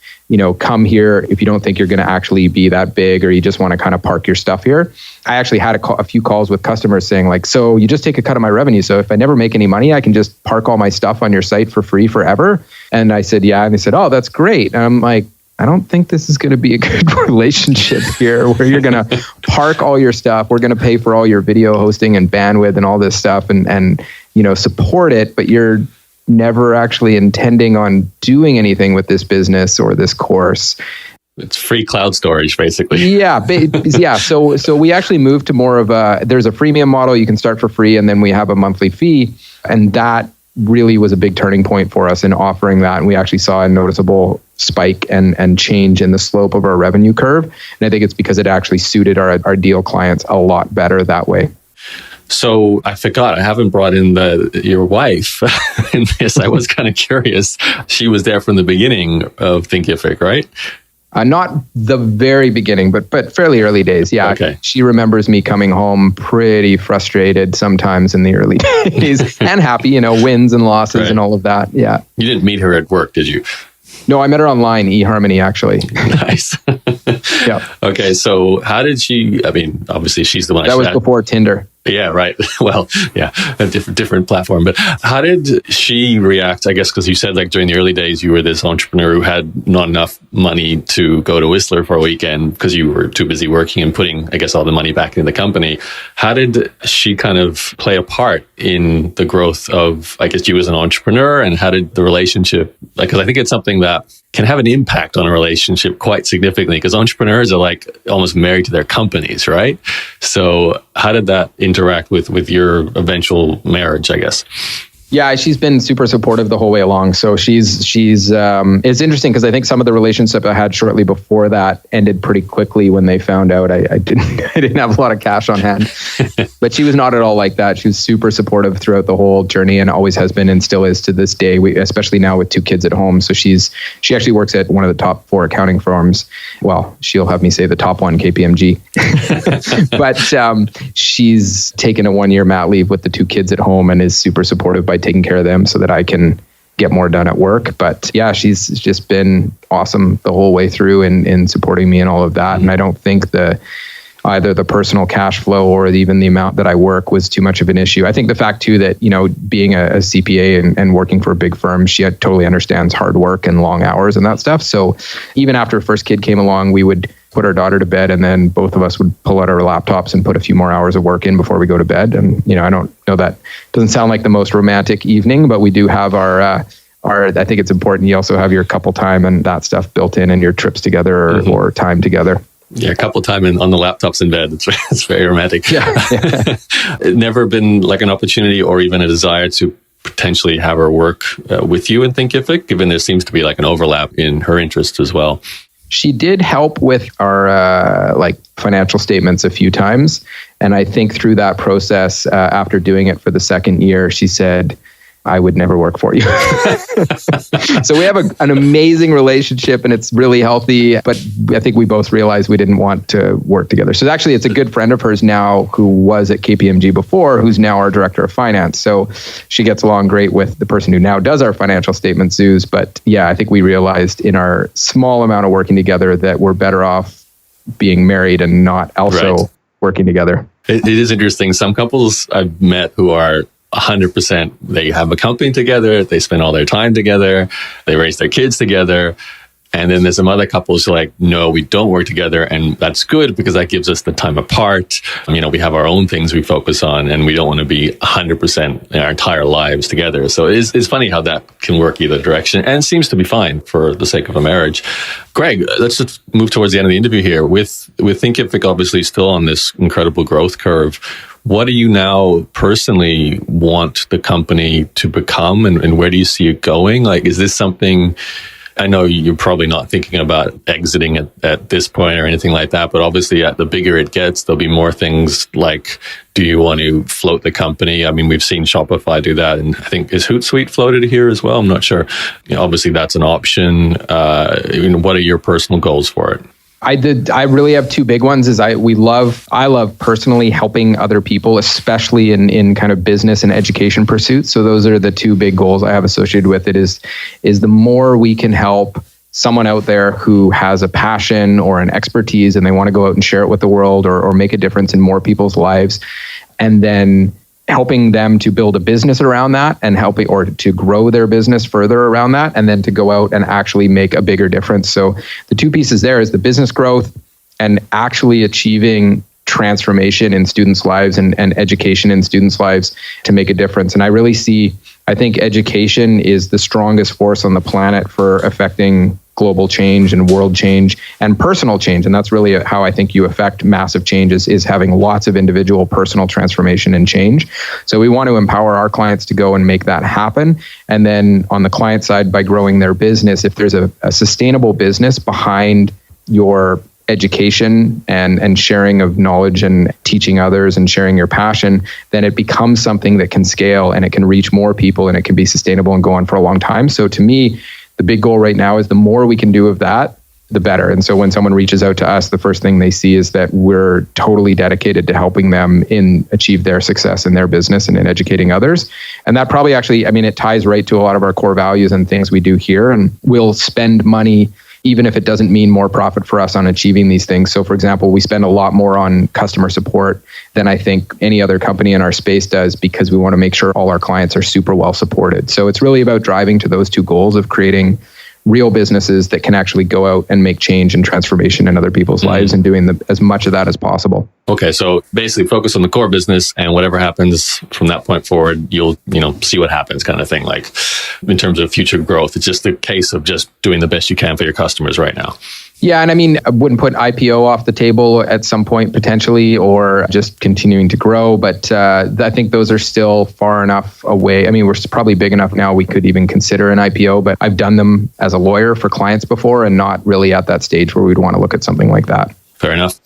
come here if you don't think you're going to actually be that big, or you just want to kind of park your stuff here. I actually had a few calls with customers saying like, so you just take a cut of my revenue. So if I never make any money, I can just park all my stuff on your site for free forever. And I said, yeah. And they said, oh, that's great. And I'm like, I don't think this is going to be a good relationship here where you're going to park all your stuff. We're going to pay for all your video hosting and bandwidth and all this stuff and support it, but you're never actually intending on doing anything with this business or this course. It's free cloud storage, basically. Yeah. So we actually moved to more of there's a freemium model. You can start for free, and then we have a monthly fee. And that really was a big turning point for us in offering that. And we actually saw a noticeable spike and change in the slope of our revenue curve. And I think it's because it actually suited our deal clients a lot better that way. So I forgot, I haven't brought in your wife in this. I was kind of curious. She was there from the beginning of Thinkific, right? Not the very beginning, but fairly early days. Yeah. Okay. She remembers me coming home pretty frustrated sometimes in the early days and happy, wins and losses right. And all of that. Yeah. You didn't meet her at work, did you? No, I met her online, eHarmony, actually. Nice. Yeah. Okay. So how did obviously she's the one. That was before Tinder. Yeah, right. Well, yeah, a different platform. But how did she react? I guess because you said like during the early days, you were this entrepreneur who had not enough money to go to Whistler for a weekend because you were too busy working and putting, I guess, all the money back into the company. How did she kind of play a part in the growth of, I guess, you as an entrepreneur? And how did the relationship, because I think it's something that can have an impact on a relationship quite significantly, because entrepreneurs are like almost married to their companies, right? So how did that interact with your eventual marriage, I guess? Yeah, she's been super supportive the whole way along. So she's it's interesting because I think some of the relationship I had shortly before that ended pretty quickly when they found out I didn't have a lot of cash on hand. But she was not at all like that. She was super supportive throughout the whole journey and always has been and still is to this day. Especially now with 2 kids at home. So she actually works at one of the top 4 accounting firms. Well, she'll have me say the top one, KPMG. But she's taken a 1-year mat leave with the 2 kids at home and is super supportive by taking care of them so that I can get more done at work. But yeah, she's just been awesome the whole way through in supporting me and all of that. And I don't think either the personal cash flow or even the amount that I work was too much of an issue. I think the fact too that, being a CPA and working for a big firm, she totally understands hard work and long hours and that stuff. So even after first kid came along, we would put our daughter to bed and then both of us would pull out our laptops and put a few more hours of work in before we go to bed. And, I don't know, that doesn't sound like the most romantic evening, but we do have our, I think it's important. You also have your couple time and that stuff built in and your trips together or time together. Yeah, a couple of time on the laptops in bed. It's very romantic. Yeah. It never been like an opportunity or even a desire to potentially have her work with you in Thinkific, given there seems to be like an overlap in her interests as well. She did help with our financial statements a few times. And I think through that process, after doing it for the 2nd year, she said, I would never work for you. So we have an amazing relationship and it's really healthy, but I think we both realized we didn't want to work together. So actually it's a good friend of hers now who was at KPMG before, who's now our director of finance. So she gets along great with the person who now does our financial statements, Zeus. But yeah, I think we realized in our small amount of working together that we're better off being married and not also working together. It is interesting. Some couples I've met who are 100%, they have a company together, they spend all their time together, they raise their kids together. And then there's some other couples who are like, no, we don't work together. And that's good because that gives us the time apart. We have our own things we focus on and we don't want to be 100% in our entire lives together. So it's funny how that can work either direction and seems to be fine for the sake of a marriage. Greg, let's just move towards the end of the interview here. With Thinkific obviously still on this incredible growth curve, what do you now personally want the company to become and where do you see it going? Like, is this something, I know you're probably not thinking about exiting at this point or anything like that, but obviously the bigger it gets, there'll be more things like, do you want to float the company? I mean, we've seen Shopify do that. And I think, is Hootsuite floated here as well? I'm not sure. Obviously that's an option. What are your personal goals for it? I really have 2 big ones. I love personally helping other people, especially in kind of business and education pursuits. So those are the 2 big goals I have associated with it is the more we can help someone out there who has a passion or an expertise and they want to go out and share it with the world or make a difference in more people's lives. And then helping them to build a business around that and helping or to grow their business further around that and then to go out and actually make a bigger difference. So the 2 pieces there is the business growth and actually achieving transformation in students' lives and education in students' lives to make a difference. And I think education is the strongest force on the planet for affecting global change and world change and personal change. And that's really how I think you affect massive changes is having lots of individual personal transformation and change. So we want to empower our clients to go and make that happen. And then on the client side, by growing their business, if there's a sustainable business behind your education and sharing of knowledge and teaching others and sharing your passion, then it becomes something that can scale and it can reach more people and it can be sustainable and go on for a long time. So to me, the big goal right now is the more we can do of that, the better. And so when someone reaches out to us, the first thing they see is that we're totally dedicated to helping them achieve their success in their business and in educating others. And that probably actually, it ties right to a lot of our core values and things we do here. And we'll spend money even if it doesn't mean more profit for us on achieving these things. So for example, we spend a lot more on customer support than I think any other company in our space does because we want to make sure all our clients are super well supported. So it's really about driving to those 2 goals of creating real businesses that can actually go out and make change and transformation in other people's lives and doing as much of that as possible. Okay, so basically focus on the core business and whatever happens from that point forward, you'll see what happens kind of thing. Like in terms of future growth, it's just a case of just doing the best you can for your customers right now. Yeah, and I mean, I wouldn't put IPO off the table at some point potentially, or just continuing to grow. But I think those are still far enough away. I mean, we're probably big enough now we could even consider an IPO, but I've done them as a lawyer for clients before and not really at that stage where we'd want to look at something like that. Fair enough.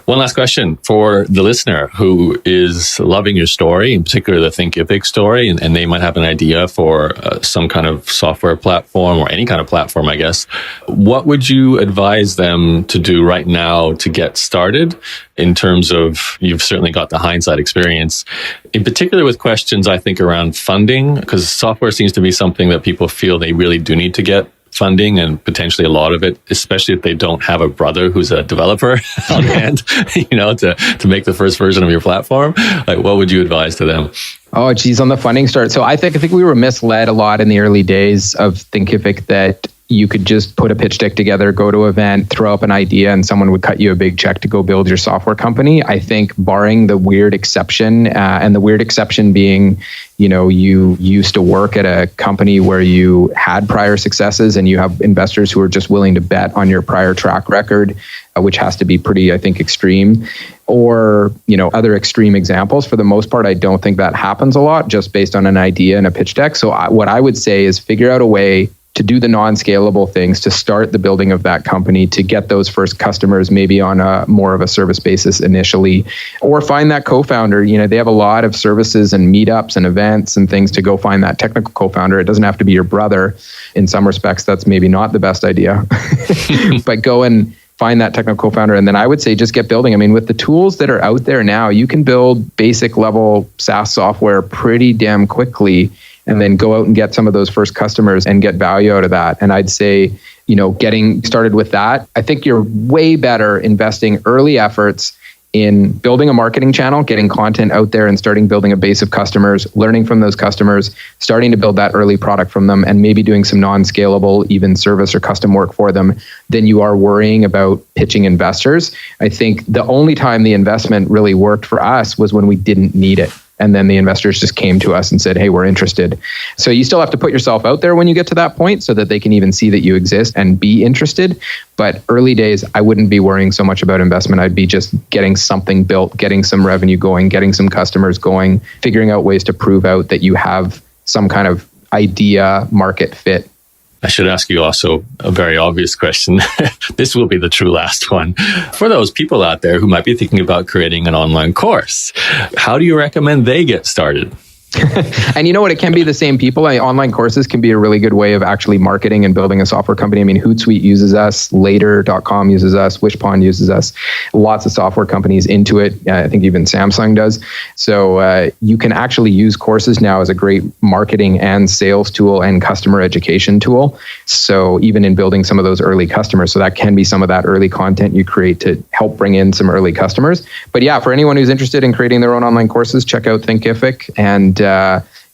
One last question for the listener who is loving your story, in particular the Thinkific story, and they might have an idea for some kind of software platform or any kind of platform, I guess. What would you advise them to do right now to get started in terms of, you've certainly got the hindsight experience, in particular with questions, I think, around funding, because software seems to be something that people feel they really do need to get funding, and potentially a lot of it, especially if they don't have a brother who's a developer on hand, to make the first version of your platform. Like, what would you advise to them? Oh, geez, on the funding start. So I think we were misled a lot in the early days of Thinkific that you could just put a pitch deck together, go to an event, throw up an idea, and someone would cut you a big check to go build your software company. I think barring the weird exception, and the weird exception being, you used to work at a company where you had prior successes and you have investors who are just willing to bet on your prior track record, which has to be pretty, I think, extreme, or, other extreme examples. For the most part, I don't think that happens a lot just based on an idea and a pitch deck. So what I would say is figure out a way to do the non-scalable things, to start the building of that company, to get those first customers maybe on a more of a service basis initially, or find that co-founder. They have a lot of services and meetups and events and things to go find that technical co-founder. It doesn't have to be your brother. In some respects, that's maybe not the best idea, but go and find that technical co-founder. And then I would say just get building. I mean, with the tools that are out there now, you can build basic level SaaS software pretty damn quickly, and then go out and get some of those first customers and get value out of that. And I'd say, getting started with that, I think you're way better investing early efforts in building a marketing channel, getting content out there and starting building a base of customers, learning from those customers, starting to build that early product from them, and maybe doing some non-scalable, even service or custom work for them, than you are worrying about pitching investors. I think the only time the investment really worked for us was when we didn't need it. And then the investors just came to us and said, hey, we're interested. So you still have to put yourself out there when you get to that point so that they can even see that you exist and be interested. But early days, I wouldn't be worrying so much about investment. I'd be just getting something built, getting some revenue going, getting some customers going, figuring out ways to prove out that you have some kind of idea market fit. I should ask you also a very obvious question. This will be the true last one. For those people out there who might be thinking about creating an online course, how do you recommend they get started? And you know what? It can be the same people. Online courses can be a really good way of actually marketing and building a software company. I mean, Hootsuite uses us, Later.com uses us, Wishpond uses us, lots of software companies into it. I think even Samsung does. So you can actually use courses now as a great marketing and sales tool and customer education tool. So even in building some of those early customers, so that can be some of that early content you create to help bring in some early customers. But yeah, for anyone who's interested in creating their own online courses, check out Thinkific, and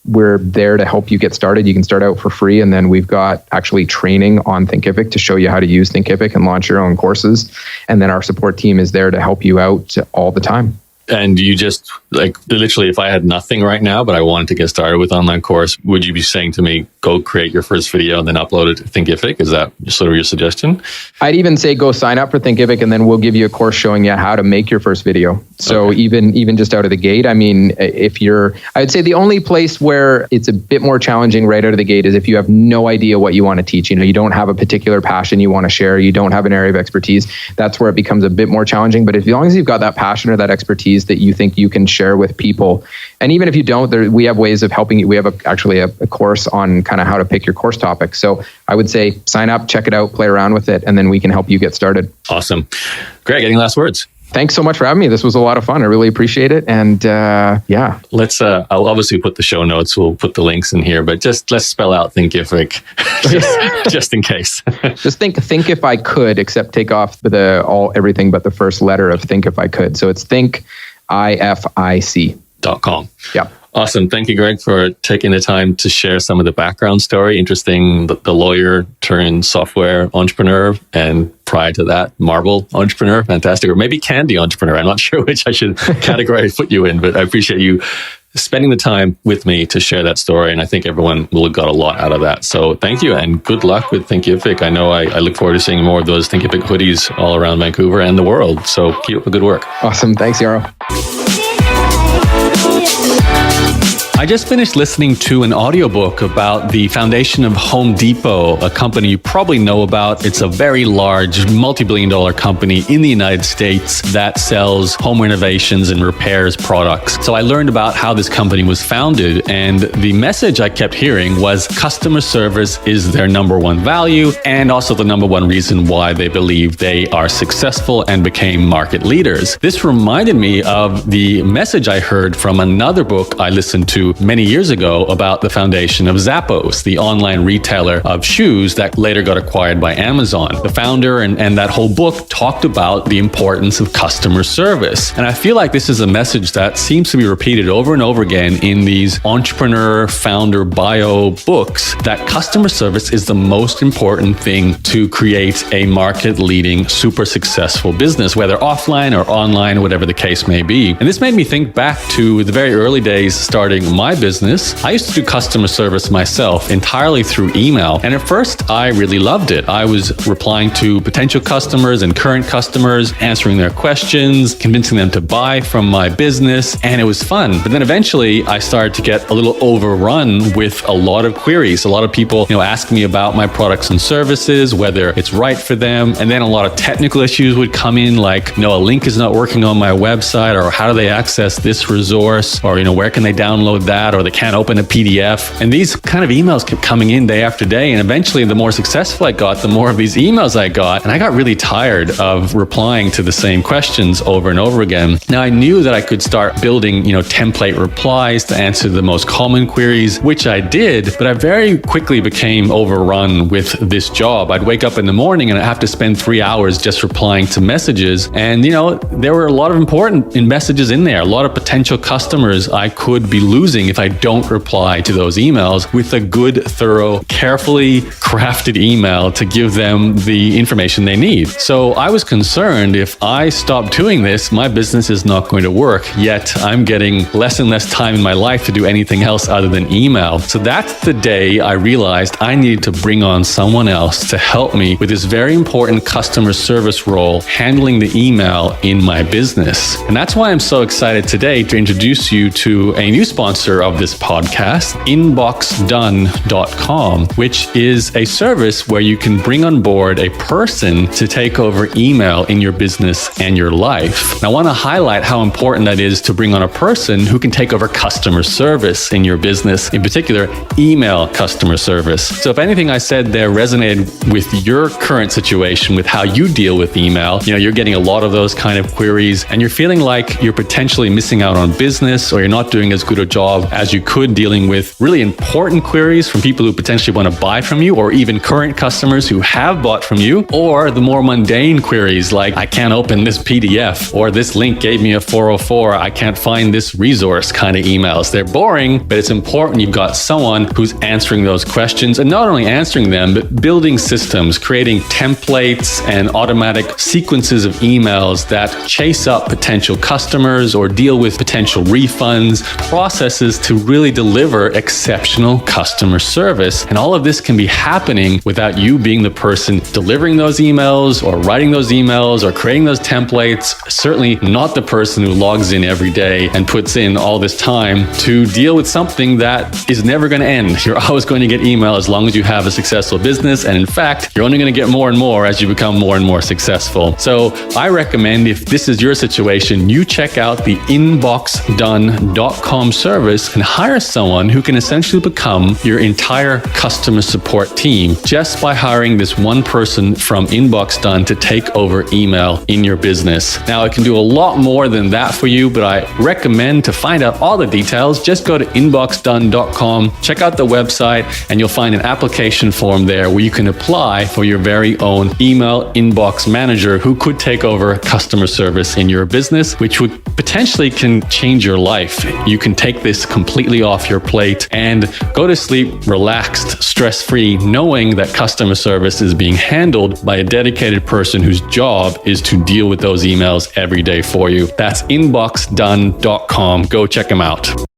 we're there to help you get started. You can start out for free, and then we've got actually training on Thinkific to show you how to use Thinkific and launch your own courses. And then our support team is there to help you out all the time. And you just, like, literally, if I had nothing right now, but I wanted to get started with online course, would you be saying to me, go create your first video and then upload it to Thinkific? Is that sort of your suggestion? I'd even say go sign up for Thinkific, and then we'll give you a course showing you how to make your first video. So okay. even just out of the gate, I mean, I'd say the only place where it's a bit more challenging right out of the gate is if you have no idea what you want to teach. You don't have a particular passion you want to share. You don't have an area of expertise. That's where it becomes a bit more challenging. But as long as you've got that passion or that expertise that you think you can share with people, and even if you don't, we have ways of helping you. We have actually a course on kind of how to pick your course topic. So I would say sign up, check it out, play around with it, and then we can help you get started. Awesome. Greg, any last words? Thanks so much for having me. This was a lot of fun. I really appreciate it. And yeah. Let's, I'll obviously put the show notes. We'll put the links in here, but let's spell out Thinkific just in case. Just think if I could, except take off everything but the first letter of think if I could. So it's thinkific.com. Yeah. Awesome. Thank you, Greg, for taking the time to share some of the background story. Interesting, the lawyer turned software entrepreneur, and prior to that, marble entrepreneur. Fantastic. Or maybe candy entrepreneur. I'm not sure which I should category put you in, but I appreciate you spending the time with me to share that story. And I think everyone will have got a lot out of that. So thank you and good luck with Thinkific. I know I look forward to seeing more of those Thinkific hoodies all around Vancouver and the world. So keep up the good work. Awesome. Thanks, Yarrow. I just finished listening to an audiobook about the foundation of Home Depot, a company you probably know about. It's a very large, multi-billion-dollar company in the United States that sells home renovations and repairs products. So I learned about how this company was founded, and the message I kept hearing was customer service is their number one value and also the number one reason why they believe they are successful and became market leaders. This reminded me of the message I heard from another book I listened to many years ago about the foundation of Zappos, the online retailer of shoes that later got acquired by Amazon. The founder and that whole book talked about the importance of customer service. And I feel like this is a message that seems to be repeated over and over again in these entrepreneur founder bio books, that customer service is the most important thing to create a market leading, super successful business, whether offline or online, whatever the case may be. And this made me think back to the very early days starting my business. I used to do customer service myself entirely through email. And at first, I really loved it. I was replying to potential customers and current customers, answering their questions, convincing them to buy from my business, and it was fun. But then eventually, I started to get a little overrun with a lot of queries. A lot of people, ask me about my products and services, whether it's right for them. And then a lot of technical issues would come in, like, a link is not working on my website, or how do they access this resource, or, where can they download that, or they can't open a PDF. And these kind of emails kept coming in day after day. And eventually, the more successful I got, the more of these emails I got. And I got really tired of replying to the same questions over and over again. Now, I knew that I could start building, template replies to answer the most common queries, which I did, but I very quickly became overrun with this job. I'd wake up in the morning and I'd have to spend 3 hours just replying to messages. And, there were a lot of important messages in there, a lot of potential customers I could be losing if I don't reply to those emails with a good, thorough, carefully crafted email to give them the information they need. So I was concerned if I stop doing this, my business is not going to work. Yet I'm getting less and less time in my life to do anything else other than email. So that's the day I realized I needed to bring on someone else to help me with this very important customer service role, handling the email in my business. And that's why I'm so excited today to introduce you to a new sponsor of this podcast, inboxdone.com, which is a service where you can bring on board a person to take over email in your business and your life. And I want to highlight how important that is to bring on a person who can take over customer service in your business, in particular, email customer service. So if anything I said there resonated with your current situation, with how you deal with email, you're getting a lot of those kind of queries and you're feeling like you're potentially missing out on business, or you're not doing as good a job as you could dealing with really important queries from people who potentially want to buy from you, or even current customers who have bought from you, or the more mundane queries like, I can't open this PDF, or this link gave me a 404, I can't find this resource kind of emails. They're boring, but it's important you've got someone who's answering those questions, and not only answering them, but building systems, creating templates and automatic sequences of emails that chase up potential customers or deal with potential refunds, processes to really deliver exceptional customer service. And all of this can be happening without you being the person delivering those emails or writing those emails or creating those templates. Certainly not the person who logs in every day and puts in all this time to deal with something that is never going to end. You're always going to get email as long as you have a successful business. And in fact, you're only going to get more and more as you become more and more successful. So I recommend, if this is your situation, you check out the inboxdone.com service and hire someone who can essentially become your entire customer support team just by hiring this one person from Inbox Done to take over email in your business. Now, it can do a lot more than that for you, but I recommend, to find out all the details, just go to inboxdone.com, check out the website, and you'll find an application form there where you can apply for your very own email inbox manager who could take over customer service in your business, which would potentially can change your life. You can take this completely off your plate and go to sleep relaxed, stress-free, knowing that customer service is being handled by a dedicated person whose job is to deal with those emails every day for you. That's inboxdone.com. Go check them out.